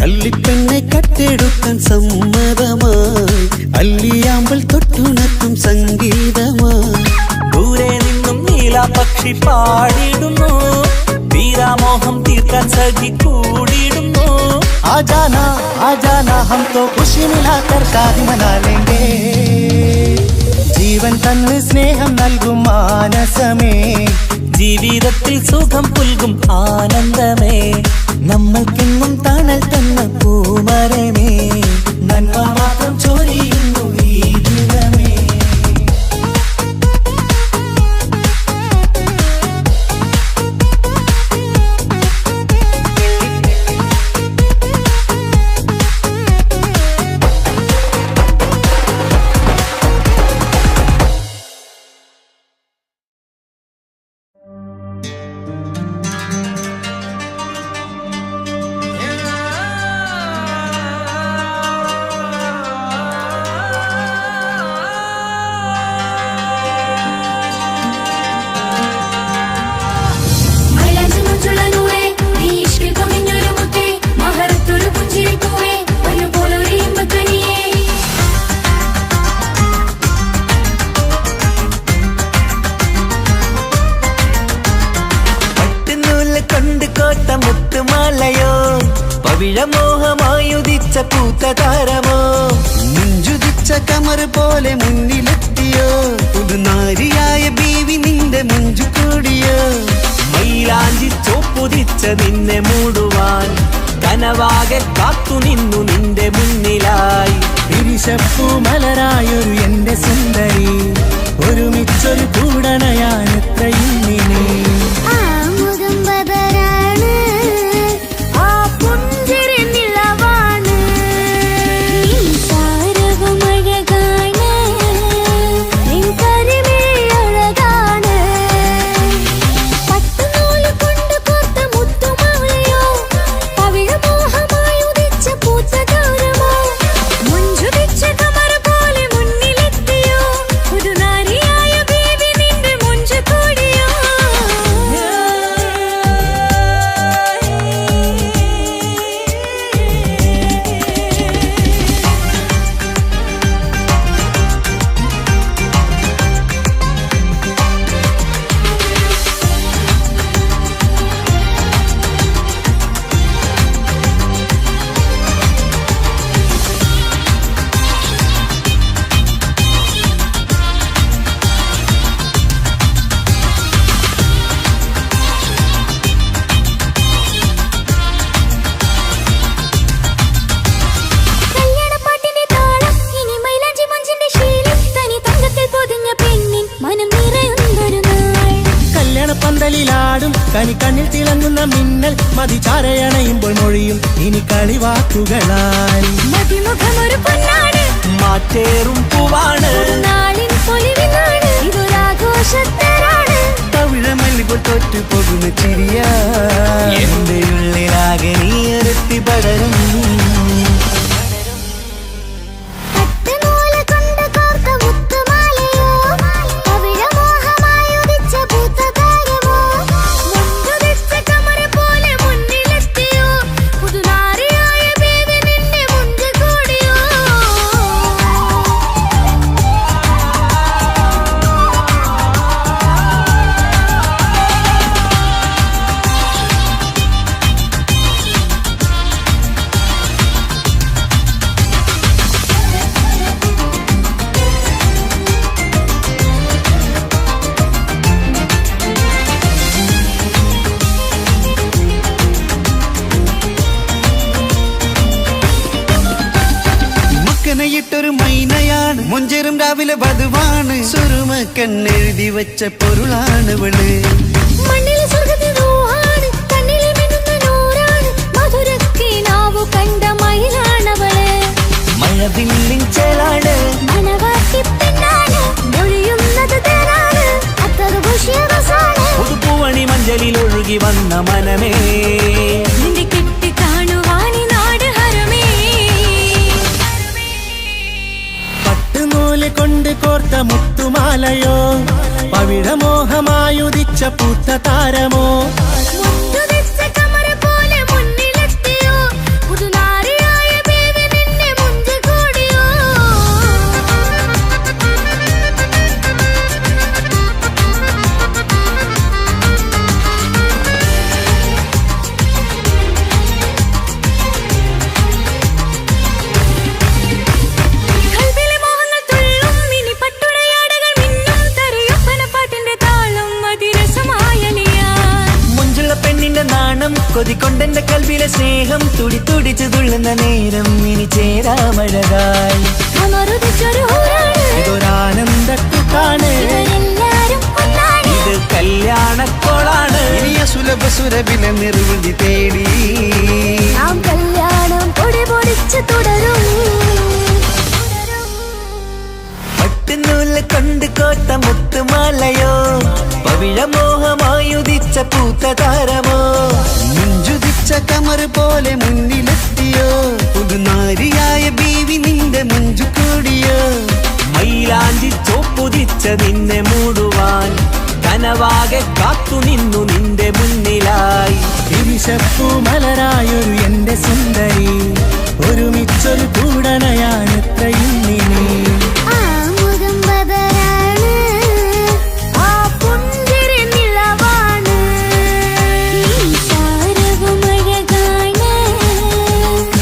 കള്ളിപ്പെണ്ണെ കട്ടെടുക്കാൻ സമ്മതമായി, അല്ലിയാമ്പൽ തൊട്ടുണർത്തും സംഗീതമായി. ദൂരെ നിന്നും നീലാപക്ഷി പാടിടുന്നു, വീരാമോഹം തീർക്കാൻ സഖി കൂടിയിടുന്നു. ആജാന ആജാന ഹം തോ ഖുശി മിലാകർ ശാദി മനാ ലേംഗേ. ജീവൻ തന്ന് സ്നേഹം നൽകും മാനസമേ, ജീവിതത്തിൽ സുഖം പുൽകും ആനന്ദമേ. നമ്മൾക്കെന്നും തണൽ തന്ന പൂമരമേ, നന്മ മാത്രം ചൊരിയുന്നു ഈ ദിനമേ. മൈലാഞ്ചി മുഞ്ചുള്ള നൂറേ, നീ ഇഷ്കിൽ കവിഞ്ഞൊരു മുത്തേ, മഹറത്തൊരു പുഞ്ചിരിപ്പൂവേ, പൊന്നുപോലൊരു ഇമ്പക്കനിയേ. പട്ടുനൂല് കൊണ്ട് കോട്ട മുത്തുമാലയോ, പവിഴമോഹമായുദിച്ച പൂത്ത താരമോ. മുഞ്ചുതിച്ച കമർ പോലെ മുന്നിലെത്തിയോ, പുതുനാരിയായ ബീവി നിന്റെ മുഞ്ചു കൂടിയോ. മൈലാഞ്ചി ചോപ്പുതിച്ച നിന്നെ മൂടുവാൻ, കനവാകെ കാത്തു നിന്നു നിന്റെ മുന്നിലായി. വിരിശപ്പൂ മലരായൊരു എന്റെ സുന്ദരി, ഒരുമിച്ചൊരു കൂടണയാൻ എത്രയും ഇനി. ആ മുഖം ബദരാണ്, ആ പുഞ്ചിരി നിലവാണ്, നിൻ സാരവും അഴകാണ്, നിൻ കരിമിഴി അഴകാണ്. പട്ടുനൂല് കൊണ്ട് കോർത്ത മുത്തുമാലയോ, പവിഴമോഹമായി ഉദിച്ച പൂത്ത താരമോ. മുഞ്ചുദിച്ച കമർ പോലെ മുന്നിലെത്തിയോ, പുതുനാരിയായ ബേബി നിന്റെ മുഞ്ചു കൂടിയോ. കല്യാണപ്പാട്ടിന്റെ താളം, ഇനി മൈലാഞ്ചി മഞ്ചിന്റെ ശീലം, തനി തങ്കത്തിൽ പൊതിഞ്ഞ പെണ്ണിൻ മനം നിറയുന്നൊരു നാൾ. കല്യാണപ്പന്തലിലാടും കനിക്കണ്ണിൽ തിളങ്ങുന്ന മിന്നൽ, മതിചാരയണയുമ്പോൾ മൊഴിയും ഇനി കളിവാക്കുകളായി. മതിമുഖമൊരു പൊന്നാണ്, മാറ്റേറും പൂവാണ്, നാളിൻ പൊലിവിനാണ്, ഇതൊരാഘോഷത്തരാണ്. തവിഴമല്ലിപ്പോൾ തോറ്റു പോകുന്ന ചിരിയാ. എന്റെ ഉള്ളിലാകെ നീയൊരുത്തി പടരും. പട്ടുനൂല് കൊണ്ട് കോർത്ത മുത്തുമാലയോ, പവിഴമോഹമായി ഉദിച്ച പൂത്ത താരമോ. മുഞ്ചുദിച്ച കമർ പോലെ മുന്നിലെത്തിയോ, പുതുനാരിയായ ബേബി നിന്റെ മുഞ്ചു കൂടിയോ. മുട്ടയിട്ടൊരു മൈനയാണ് മുഞ്ചേറും രാവിലെ വധുവാണ് സുറുമ കണ്ണെഴുതി വെച്ച പൊരുളാണ് ഇവള് മണ്ണിലെ സ്വർഗ്ഗത്തിൽ റൂഹാണ് കണ്ണിലെ മിന്നുന്ന നൂറാണ് മധുരക്കിനാവു കണ്ട മയിലാണവള് മഴവില്ലിൻ ചേലാണ് മണവാട്ടി പെണ്ണാണ് മൊഴിയുന്നത് തേനാണ് അത്തറ് ഖുഷിയറസാണ് പുതുപ്പൂവണി മഞ്ചലിൽ ഒഴുകി വന്ന മനമേ നിന്റെ കെട്ടി കാണുവാനി നാട് ഹരമേ പട്ടുനൂല് കൊണ്ട് കോർത്ത മുത്തുമാലയോ പവിഴമോഹമായുദിച്ച പൂത്ത താരമോ മുത്തുവെച്ച കമറ് പോലെ മുന്നിലെത്തിയോ പുതുനാരിയായ ബേബി നിന്നെ മുഞ്ചി കൂടിയോ കൽബിലെ മോഹങ്ങൾ തുള്ളും ഇനി പട്ടുടയാടകൾ മിന്നും തരയൊപ്പന പാട്ടിന്റെ താളം അതിരസമായലിയാൻ മുഞ്ചുള്ള പെണ്ണിന്റെ നാണം കൊതിക്കൊണ്ടെന്റെ കൽവിലെ സ്നേഹം തുടി തുടിച്ചു തുള്ളുന്ന നേരം ഇനി ചേരാമഴകായി അമറുദിച്ചൊരു ഹൂറാണ് ഇതൊരാനന്ദക്കൂട്ടാണ് ഇവരെല്ലാരും ഒന്നാണ് ഇത് കല്യാണക്കോളാണ് ഇനിയ സുലഭ സുരഭിലെ നിർവൃതി തേടി നാം കല്യാണം പൊടി പൊടിച്ച് തുടരും പട്ടുനൂല് കൊണ്ട് കോത്ത മുത്തുമാലയോ പവിഴമോഹമായുദിച്ച പൂത്ത താരമോ മുഞ്ചുതിച്ച കമറ് പോലെ മുന്നിലെത്തിയോ പുതുനാരിയായ ബീവി നിന്റെ മുഞ്ചു കൂടിയോ മൈലാഞ്ചി ചോപ്പുതിച്ച നിന്നെ മൂടുവാൻ കനവാകെ കാത്തു നിന്നു നിന്റെ മുന്നിലായി തിരിശപ്പൂ മലരായൊരു എന്റെ സുന്ദരി ഒരുമിച്ചൊരു കൂടണയാണെത്രയും ഇനി ആ മുഖം ബദറാണ് ആ പുഞ്ചിരി നിലവാണ് ഈ ശാരവും അഴകാണ്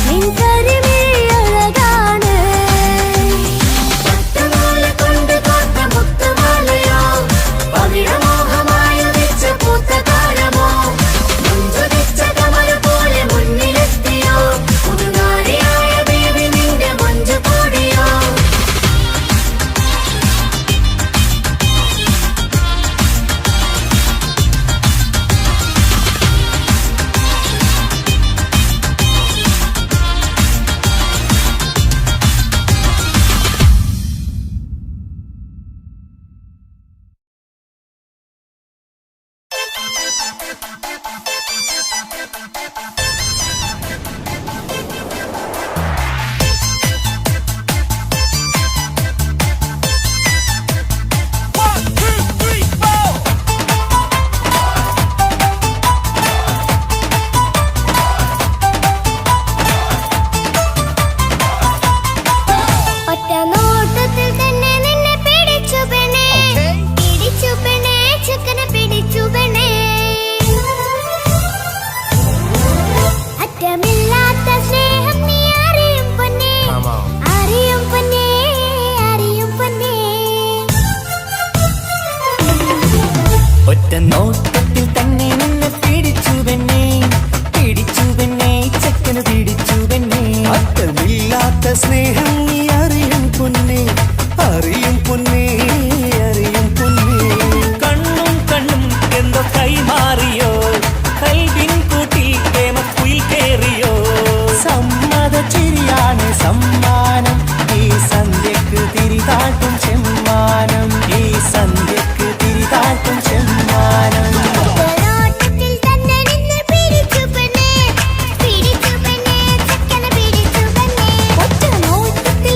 നിൻ കരിമിഴി അഴകാണ് പട്ടുനൂല് കൊണ്ട് കോർത്ത മുത്തുമാലയോ പവിഴമോഹമായുദിച്ച പൂത്ത താരമോ മുഞ്ചുദിച്ച കമറ് പോലെ മുന്നിലെത്തിയോ പുതുനാരിയായ ബേബി നിന്റെ മുഞ്ചു കൂടിയോ ഒറ്റ നോട്ടത്തിൽ തന്നെ നിന്നെ പിടിച്ചു പെണ്ണേ ചെക്കനെ പിടിച്ചു പെണ്ണേ അറ്റമില്ലാത്ത സ്നേഹം നീ അറിയും പൊന്നേ അറിയും പൊന്നേ അറിയും പൊന്നേ ഒറ്റ നോട്ടത്തിൽ തന്നെ നിന്നെ പിടിച്ചു പെണ്ണേ ചെക്കന് പിടിച്ചു പെണ്ണേ അറ്റമില്ലാത്ത സ്നേഹം നീ അറിയും പൊന്നേ അറിയും പൊന്നേ അറിയും പൊന്നേ കണ്ണും എന്തോ കൈമാറിയോ കൽവിൻ കൂട്ടിൽ കേമക്കുയിൽ കേറിയോ സമ്മത ചിരിയാണ് സമ്മാനം ഈ സന്ധ്യക്ക് തിരിതാട്ടും ചെമ്മാനം ഈ സന്ധ്യക്ക് തിരിതാട്ടും ചെമ്മാനം ഒറ്റ നോട്ടത്തിൽ തന്നെ നിന്നെ പിടിച്ചു പെണ്ണേ ചെക്കനെ പിടിച്ചു പെണ്ണേ ഒറ്റ നോട്ടത്തിൽ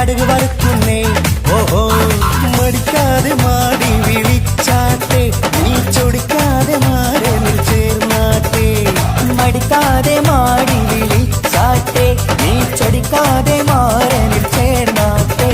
കടുക് വറുക്കുന്നേ. ഓഹോ മടിക്കാതെ മാടി വിളിച്ചാട്ടെ, നീ ചൊടിക്കാതെ മാരനിൽ ചേർന്നാട്ടെ. മടിക്കാതെ മാടി വിളിച്ചാട്ടെ, നീ ചൊടിക്കാതെ മാരനിൽ ചേർന്നാട്ടെ.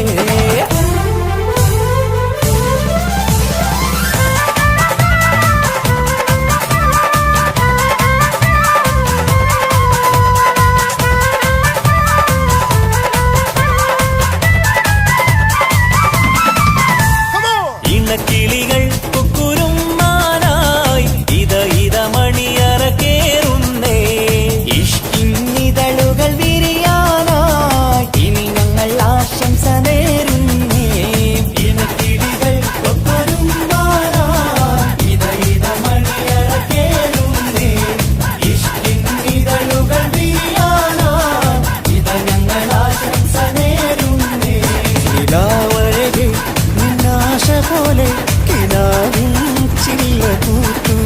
കിളികൾ കുക്കുരുമാനായി ഇത മണിയറ കേറുന്നേ. ഇഷ്കിന്നിതളുകൾ വിരിയാനായി ഇനി ഞങ്ങൾ ആശംസ നേരുന്നേ. കിളികൾ കൊക്കൊരുമ്പാനായി ഇത മണിയറ കേറുന്നേ. ഇഷ്കിന്നിതളുകൾ വീഴാനായി ഇത ഞങ്ങൾ ആശംസ നേരുന്നേ. നിലാവഴകെ നിന്നാശ പോലെ കിനാവിൻ ചില്ല കൂത്തു.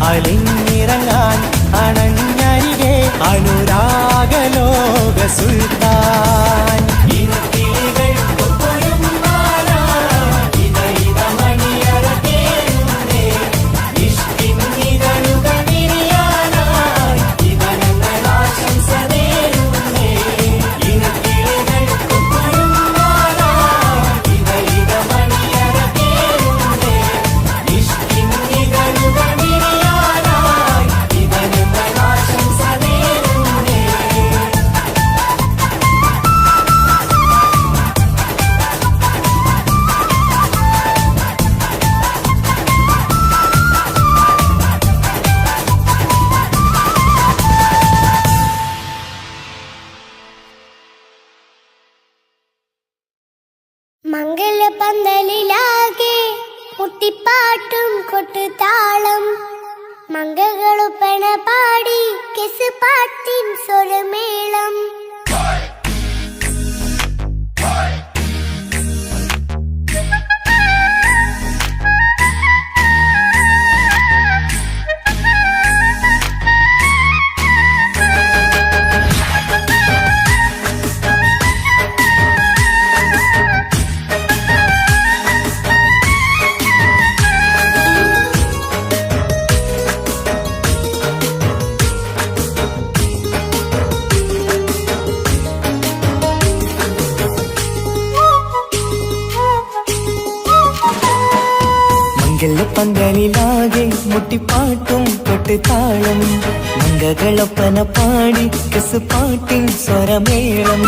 അലിഞ്ഞിറങ്ങാൻ അണഞ്ഞരികെ അനുരാഗലോക സുൽത്താൻ. കിളികൾ കൊക്കൊരുമ്പാനായി ഇത മണിയറ കേറുന്നേ. ഇഷ്കിന്നിതളുകൾ വിരിയാനായി ഇത ഞങ്ങൾ ആശംസ നേരുന്നേ. കിളികൾ കൊക്കൊരുമ്പാനായി ഇത മണിയറ കേറുന്നേ. ഇഷ്കിന്നിതളുകൾ വിരിയാനായി ഇത ഞങ്ങൾ ആശംസ നേരുന്നേ. മംഗലപന്തലിലാകെ മുട്ടിപ്പാട്ടും കൊട്ടുതാളം, മംഗകളുപ്പണ പാടി കെസ് പാട്ടിൻ സ്വരമേളം. മംഗലപന്തലിലാകെ മുട്ടിപ്പാട്ടും കൊട്ടുതാളം, മംഗകളൊപ്പന പാടി കെസ് പാട്ടിൻ സ്വരമേളം.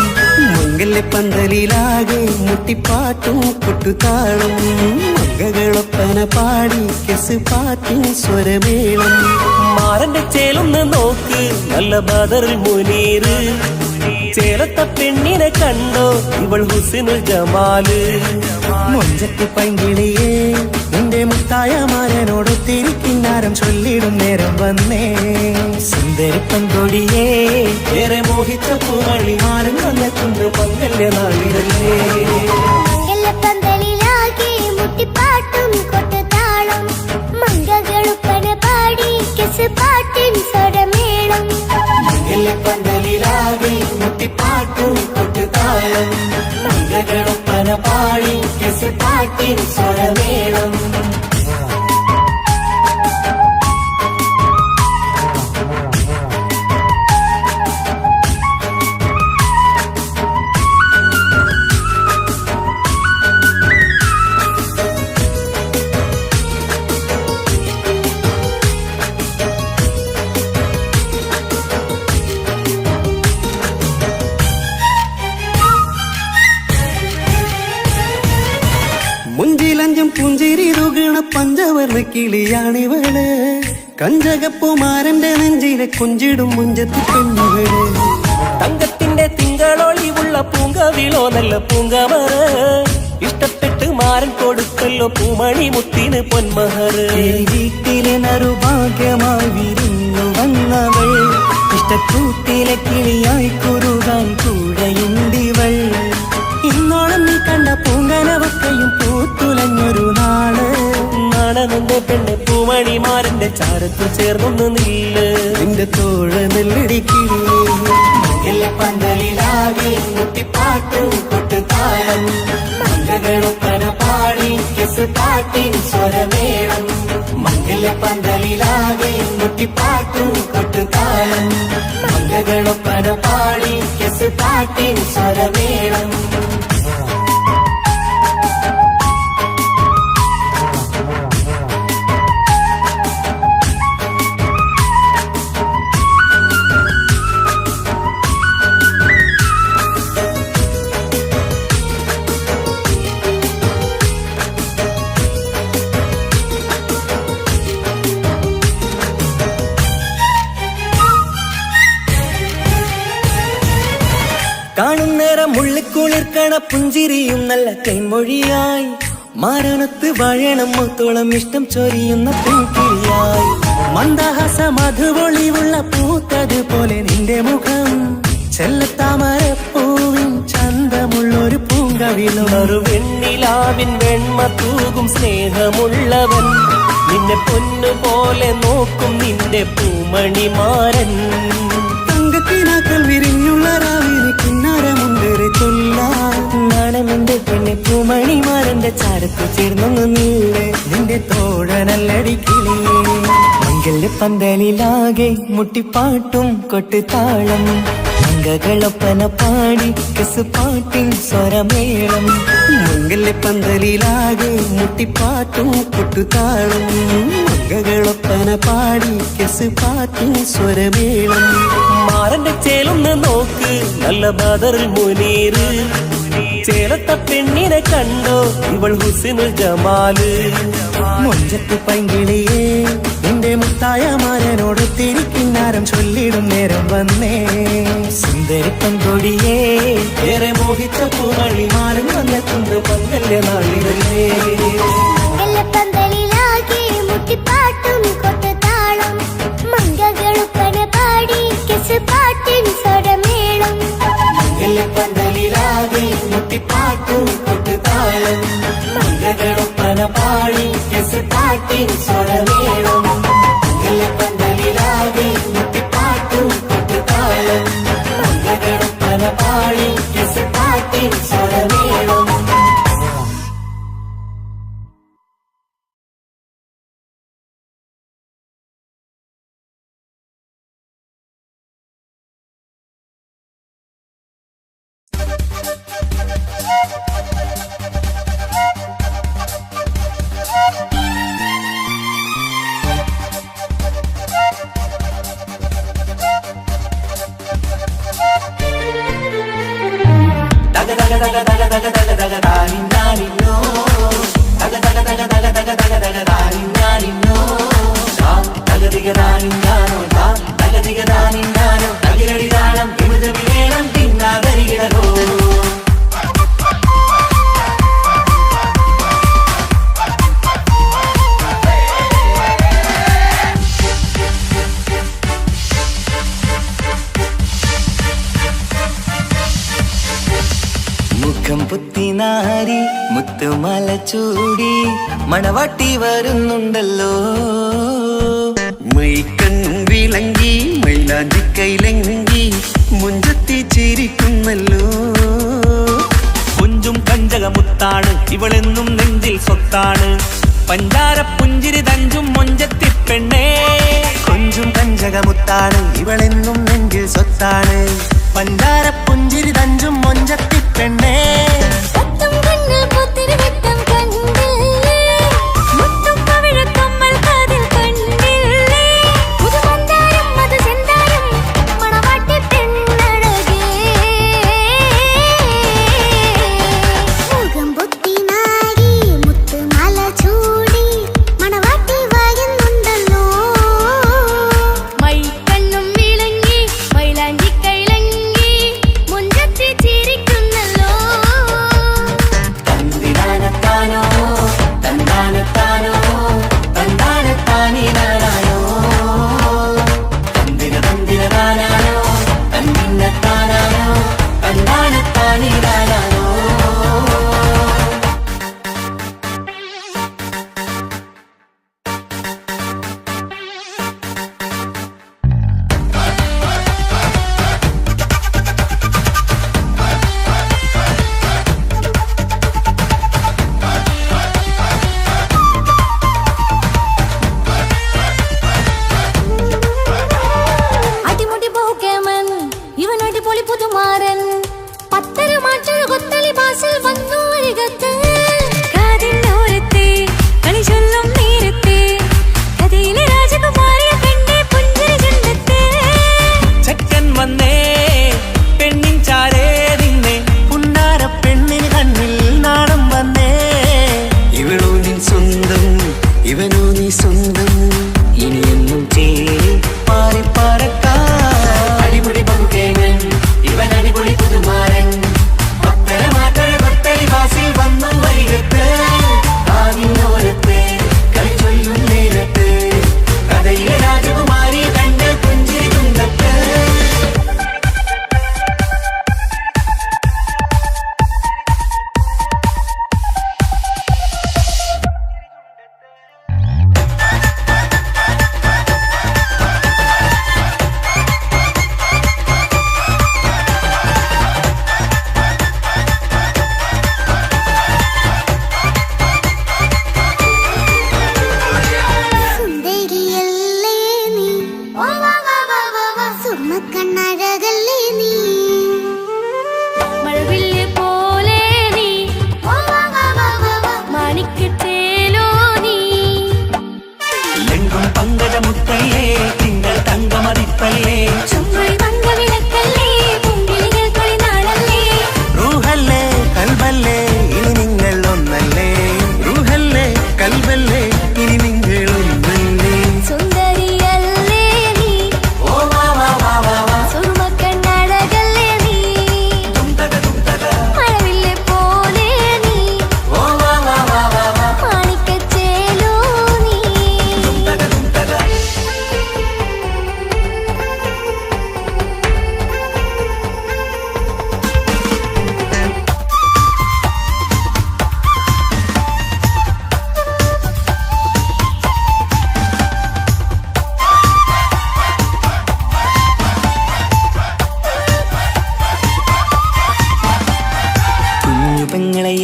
മംഗല്യപ്പന്തലിലാകെ മുട്ടിപ്പാട്ടും കൊട്ടുതാളം, മംഗകളൊപ്പന പാടി കെസ് പാട്ടിൻ സ്വരമേളം. മാറന്റെ ചേലൊന്ന് നോക്ക് നല്ല ബദറിൽ മുനീറ്. ചേലത്ത പെണ്ണിനെ കണ്ടോ ഇവൾ ഹുസിനുൽ ജമാല്. മൊഞ്ചത്തി പൈങ്കിളിയേ നിന്റെ മുത്തായ മാരനോടൊത്തിരി കിന്നാരം ചൊല്ലിടും നേരം വന്നേ. സുന്ദരി പെൺകൊടിയേ ഏറെ മോഹിച്ച പൂമണി മാരൻ വന്നെത്തുന്ന മംഗല്യ നാളിതല്ലേ. മംഗലപന്തലിലാകെ മുട്ടിപ്പാട്ടും കൊട്ടുതാളം, മംഗകളുപ്പന പാടി കെസ് പാട്ടിൻ സ്വരമേളം. മംഗലപന്തലിലാകെ മുട്ടിപ്പാട്ടും കൊട്ടുതാളം, മംഗകളൊപ്പന പാടി കെസ് പാട്ടിൻ സ്വരമേളം. മുഞ്ചിലഞ്ചും പുഞ്ചിരി തുകണ പഞ്ചവർണ്ണ കിളിയാണിവള്. കഞ്ചകപ്പുമാരന്റെ നെഞ്ചിലെ കുഞ്ചിടും മുഞ്ചത്തി പെണ്ണുകള്. തങ്കത്തിന്റെ തിങ്കളൊളിവുള്ള പൂങ്കവിളോ നല്ല പൂങ്കമറ. ഇഷ്ടപ്പെട്ട് മാരൻ കൊടുക്കല്ലോ പൂമണി മുത്തിന് പൊന്മഹറ്. വീട്ടിലെ നറുഭാഗ്യമായി വിരിഞ്ഞു വന്നവൾ, ഇഷ്ടക്കൂട്ടിലെ കിളിയായി കുറുകാൻ കൂടെയുണ്ടിവൾ. ഇന്നോളം നീ കണ്ട പൂങ്കനവക്കയും പൂത്തുലഞ്ഞൊരു നാള്. നാണനന്റെ പെണ്ണ് പൂമണിമാരന്റെ ചാരത്തു ചേർന്നൊന്ന് നില്ല്. നിന്റെ തോഴ നെല്ലടിക്കില്ലേ പന്തലിലാകെ മുട്ടിപ്പാട്ടും കൊട്ടു താളം മംഗളൊപ്പന പാടി കെസ് പാട്ടിൻ സ്വരമേളം മംഗല പന്തലിലാകെ മുട്ടിപ്പാട്ടും കൊട്ടുതാളം മംഗളൊപ്പന പാടി കെസ് പാട്ടിൻ സ്വരമേളം കാണും നേരം ഉള്ളിക്കുളിർക്കണ പുഞ്ചിരിയും നല്ല കൈമൊഴിയായി മാരണത്ത് വാഴണം മുത്തോളം ഇഷ്ടം ചൊരിയുന്ന പൂക്കിരിയായി മന്ദഹാസ മധുപൊളിവുള്ള പൂത്തതുപോലെ നിന്റെ മുഖം ചെല്ലത്താമരപ്പൂവിൻ ചന്തമുള്ളൊരു പൂങ്കവിലും ഒരു വെണ്ണിലാവിൻ വെണ്മ തൂകും സ്നേഹമുള്ളവൻ നിന്നെ പൊന്നുപോലെ നോക്കും നിന്റെ പൂമണിമാരൻ തങ്കത്തിനാക്കൾ വിരിഞ്ഞുള്ള രാവിലെ കിന്നാരമുണ്ടേറെ ചൊല്ലാണെന്റെ പെണ്ണെ പൂമണിമാരന്റെ ചാരത്ത് ചേർന്നൊന്നു നീളെ നിന്റെ തോഴനല്ലടിക്കിളേ മംഗല്യ പന്തലിലാകെ മുട്ടിപ്പാട്ടും കൊട്ടുതാളം മംഗളൊപ്പന പാടി കെസ് പാട്ടിൻ സ്വരമേളം മംഗല്യ പന്തലിലാകെ മുട്ടിപ്പാട്ടും കൊട്ടുതാളം മംഗളൊപ്പന പാടി കെസ് പാട്ടിൻ സ്വരമേളം മാറന്റെ ചേലൊന്ന് നോക്ക് നല്ല ബദറിൽ മുനീറ് ചേലത്ത പെണ്ണിനെ കണ്ടോ ഇവൾ ഹുസിനുൽ ജമാല് മൊഞ്ചത്ത് പൈങ്കിളിയേ നിന്റെ മുത്തായ മാരനോട് തിരിക്കിന്നാരം ചൊല്ലിടും നേരം വന്നേ സുന്ദരി പങ്കൊടിയേ ഏറെ മോഹിച്ച പൂമണി മാരൻ വന്നെത്തുണ്ട് പങ്കല്യ നാളിതല്ലേ മംഗലപ്പന്തലിലാകെ മുട്ടിപ്പാട്ടും കൊട്ടുതാളം മംഗളൊപ്പന പാടി കെസ് പാട്ടിൻ സ്വരമേളം മംഗല്യപ്പന്തലിലാകെ മുട്ടിപ്പാട്ടും കൊട്ടുതാളം മംഗളൊപ്പന പാടി കെസ് പാട്ടിൻ സ്വരമേളം മംഗല്യപ്പന്തലിലാകെ മുട്ടിപ്പാട്ടും കൊട്ടുതാളം മംഗളൊപ്പന പാടി കെസ് പാട്ടിൻ സ്വരമേളം മുഖം പുത്തിനാരി മുത്തുമല ചൂടി മണവാട്ടി വരുന്നുണ്ടല്ലോ മൈക്കണ്ണും വിളങ്ങി മൈലാഞ്ചി കൈലങ്കി മുഞ്ചത്തി ചിരിക്കുന്നല്ലോ കൊഞ്ചും കഞ്ചകമുത്താണ് ഇവളെന്നും നെഞ്ചിൽ സ്വത്താണ് പഞ്ചാര പുഞ്ചിരി തഞ്ചും മൊഞ്ചത്തി പെണ്ണേ കൊഞ്ചും കഞ്ചകമുത്താണ് ഇവളെന്നും നെഞ്ചിൽ സ്വത്താണ് പഞ്ചാര പുഞ്ചിരി തഞ്ചും മൊഞ്ചത്തി പെണ്ണേ സത്തം കണ്ണിൽ പുത്തിരി വെട്ടം കണ്ടില്ലേ മുത്തും പവിഴക്കമ്മൽ കാതിൽ കണ്ടില്ലേ പുതുമന്ദാരം മധു ചെന്താരം മണവാട്ടി പെണ്ണഴകേ മുഖം പൊത്തി നാരി മുത്തുമാല ചൂടി മണവാട്ടി വായുന്നുണ്ടല്ലോ മൈക്കണ്ണും വിളങ്ങി മൈലാഞ്ചി കൈലങ്ങി മുഞ്ചത്തി ചിരിക്കുന്നല്ലോ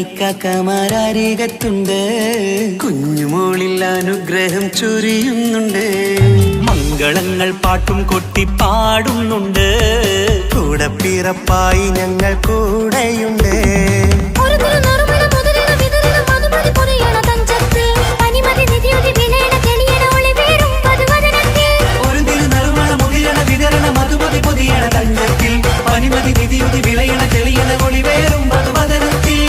ഇക്കാക്കമാരരികത്തുണ്ട്. കുഞ്ഞുമോളിൽ അനുഗ്രഹം ചൊരിയുന്നുണ്ട്. മംഗളങ്ങൾ പാട്ടും കൊട്ടി പാടുന്നുണ്ട്. കൂടെ പിറപ്പായി ഞങ്ങൾ കൂടെയുണ്ട്. പനിമതി നിധിയുതി വിളയണ തെളിയണ ഒളിവേറും മധുവദനത്തിൽ.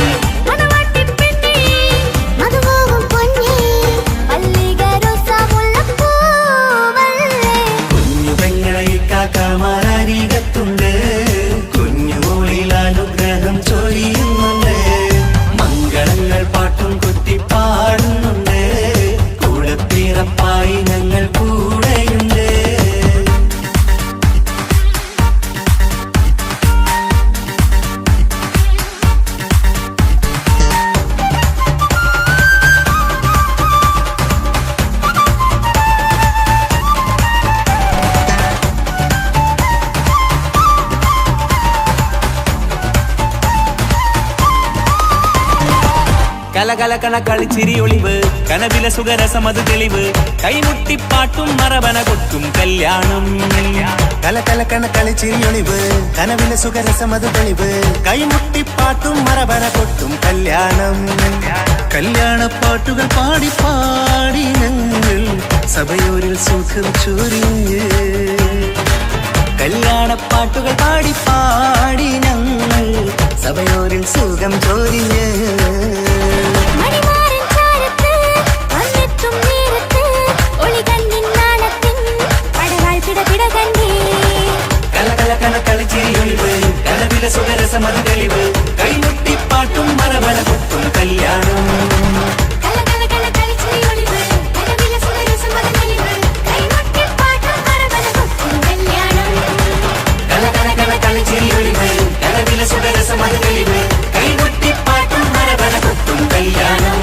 കുഞ്ഞു പെങ്ങളെ ഇക്കാക്കമാരരികത്തുണ്ട്. കുഞ്ഞുമോളിൽ അനുഗ്രഹം ചൊരിയുന്നുണ്ട്. മംഗളങ്ങൾ പാട്ടും കുത്തി പാടുന്നുണ്ട്. കൂടെ പിറപ്പായി ഞങ്ങൾ കൂടെയുണ്ട്. കലകലകണ കളിച്ചിരി ഒളിവ് കനവില സുഖരസമത് തെളിവ് കൈമുട്ടിപ്പാട്ടും മറവന കൊട്ടും കല്യാണം. കലകലക്കണ കളിച്ചിരിയൊളിവ് കനവിലെ സുഖരസമത് തെളിവ് കൈമുട്ടിപ്പാട്ടും മറവന കൊട്ടും കല്യാണം. കല്യാണപ്പാട്ടുകൾ പാടി പാടി ഞങ്ങൾ സഭയോരിൽ സുഖം ചൊരിഞ്ഞ്. കല്യാണപ്പാട്ടുകൾ പാടി പാടി ഞങ്ങൾ സഭയോരിൽ സുഖം ചൊരിഞ്ഞ്. കലകലകണ കളിച്ചിരിയൊളിവ് കനവില സുഖരസമത് തെളിവ് കൈമുട്ടിപ്പാട്ടും മറവന കൊട്ടും കല്യാണം. കലകലകണ കളിച്ചിരിയൊളിവ് കനവില സുഖരസമത് തെളിവ് കൈമുട്ടിപ്പാട്ടും മറവന കൊട്ടും കല്യാണം.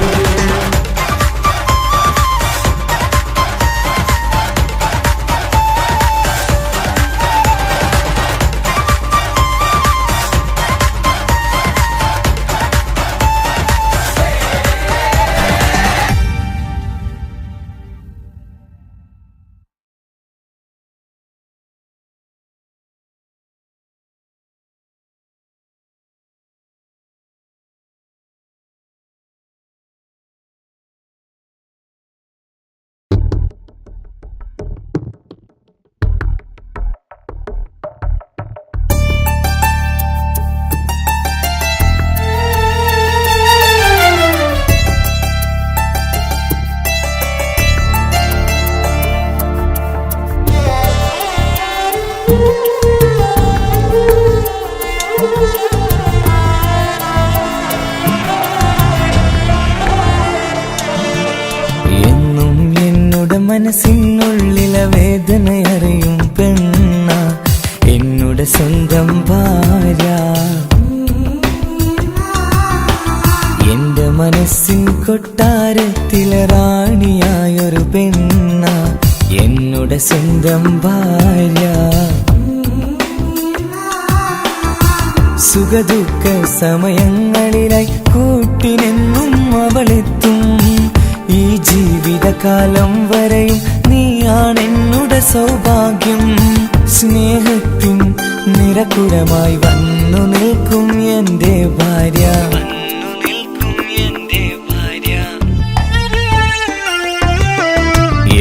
മനസ്സിനുള്ളിലെ വേദനയറിയും പെണ്ണ എന്നുടെ സ്വന്തം ഭാര്യ. എന്റെ മനസ്സിൻ കൊട്ടാരത്തിലെ റാണിയായൊരു പെണ്ണ എന്നുടെ സ്വന്തം ഭാര്യ. സുഖദുഃഖ സമയങ്ങളിലായി കൂട്ടിനെന്നും അവളെത്തും. ഈ ജീവിതകാലം വരെയും നീയാണെന്നുടെ സൗഭാഗ്യം. സ്നേഹത്തിൻ നിറകുടമായി വന്നു നിൽക്കും എന്റെ ഭാര്യ.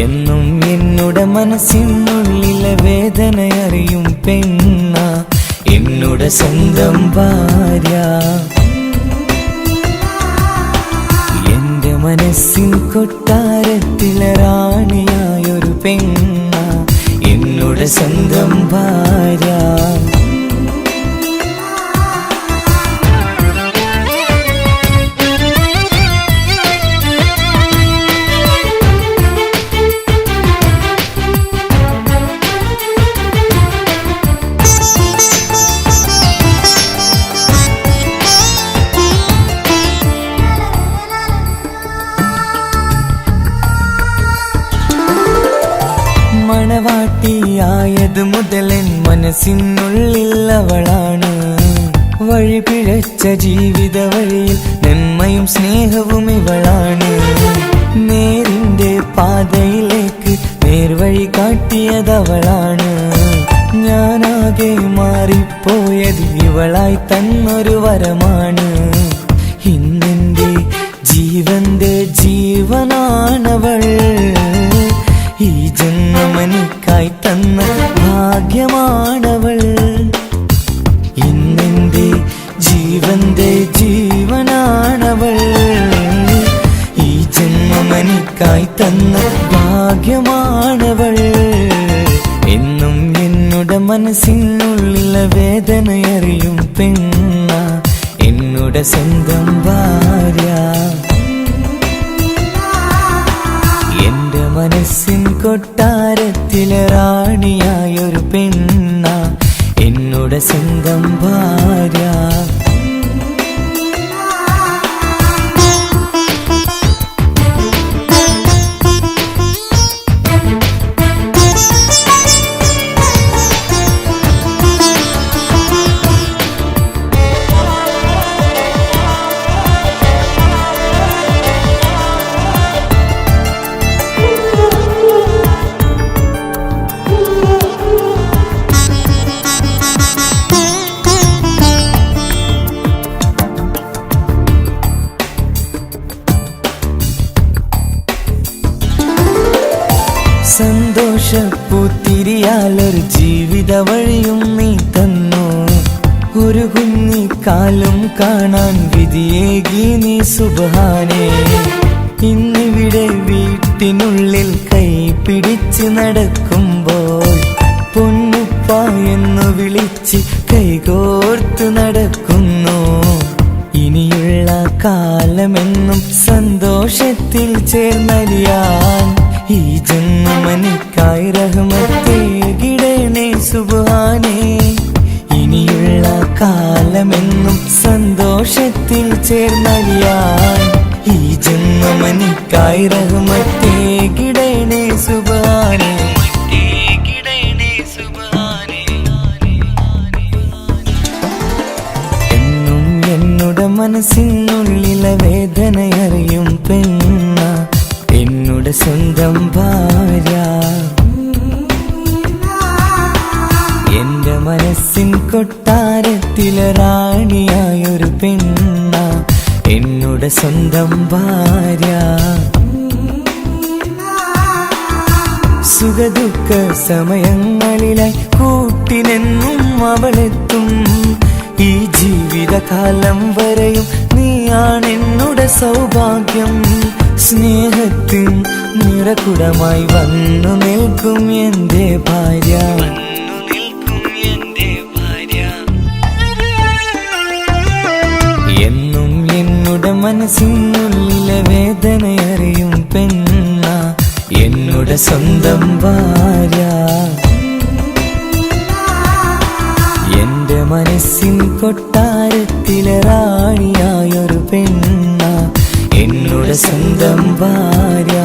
എന്നും എന്നുടെ മനസ്സിനുള്ളിലെ വേദനയറിയും പെണ്ണ എന്നുടെ സ്വന്തം ഭാര്യ. മനസ്സിൻ കൊട്ടാരത്തിലെ റാണിയായൊരു പെണ്ണ എന്നുടെ സ്വന്തം ഭാര്യ. മണവാട്ടിയായത് മുതലൻ മനസ്സിനുള്ളിൽ അവളാണ്. വഴി പിഴച്ച ജീവിത വഴിയിൽ നന്മയും സ്നേഹവും ഇവളാണ്. നേരിന്റെ പാതയിലേക്ക് നേർവഴി കാട്ടിയതവളാണ്. ഞാനാകെ മാറിപ്പോയത് ഇവളായി തന്നൊരു വരമാണ്. ഇന്നെന്റെ ജീവന്റെ ജീവനാണവൾ. ഈ ജന്മമെനിക്കായി തന്ന ഭാഗ്യമാണവൾ. ഇന്നെന്റെ ജീവന്റെ ജീവനാണവൾ. ഈ ജന്മമെനിക്കായി തന്ന ഭാഗ്യമാണവൾ. എന്നും എന്നുടെ മനസ്സിനുള്ളിലെ വേദനയറിയും പെണ്ണ എന്നുടെ സ്വന്തം ഭാര്യ. എന്റെ മനസ്സിൻ കൊട്ടാരത്തിലെ റാണിയായൊരു പെണ്ണ എന്നുടെ സ്വന്തം ഭാര്യ. സന്തോഷപ്പൂത്തിരിയാലൊരു ജീവിത വഴിയും നീ തന്നു. ഒരു കുഞ്ഞിക്കാലും കാണാൻ വിധിയേകി നീ സുബ്ഹാനേ. ഇന്നിവിടെ വീട്ടിനുള്ളിൽ കൈ പിടിച്ച് നടക്കുമ്പോൾ പൊന്നുപ്പ എന്നു വിളിച്ച് കൈകോർത്ത് നടക്കുന്നു. ഇനിയുള്ള കാലമെന്നും സന്തോഷത്തിൽ ചേർന്നലിയാൻ ഈ ജന്മമെനിക്കായി റഹ്മത്തേകിടണേ സുബ്ഹാനേ. ഇനിയുള്ള കാലമെന്നും സന്തോഷത്തിൽ ചേർന്നലിയാൻ ഈ ജന്മമെനിക്കായി റഹ്മത്തേകിടണേ സുബ്ഹാനേ. എന്നും എന്നുടെ മനസ്സിനുള്ളിലെ വേദനയറിയും പെണ്ണ എന്നുടെ സ്വന്തം ഭാര്യ. എന്റെ മനസ്സിൻ കൊട്ടാരത്തിലെ റാണിയായൊരു പെണ്ണ എന്നുടെ സ്വന്തം ഭാര്യ. സുഖദുഃഖ സമയങ്ങളിലായി കൂട്ടിനെന്നും അവളെത്തും. ഈ ജീവിതകാലം വരെയും നീയാണെന്നുടെ സൗഭാഗ്യം. സ്നേഹത്തിൻ നിറകുടമായി വന്നു നിൽക്കും എന്റെ ഭാര്യ. എന്നും എന്നുടെ മനസ്സിനുള്ളിലെ വേദനയറിയും പെണ്ണ എന്നുടെ സ്വന്തം ഭാര്യ. എന്റെ മനസ്സിൻ കൊട്ടാരത്തിലെ റാണിയായൊരു പെണ്ണ എന്നുടെ സ്വന്തം ഭാര്യ.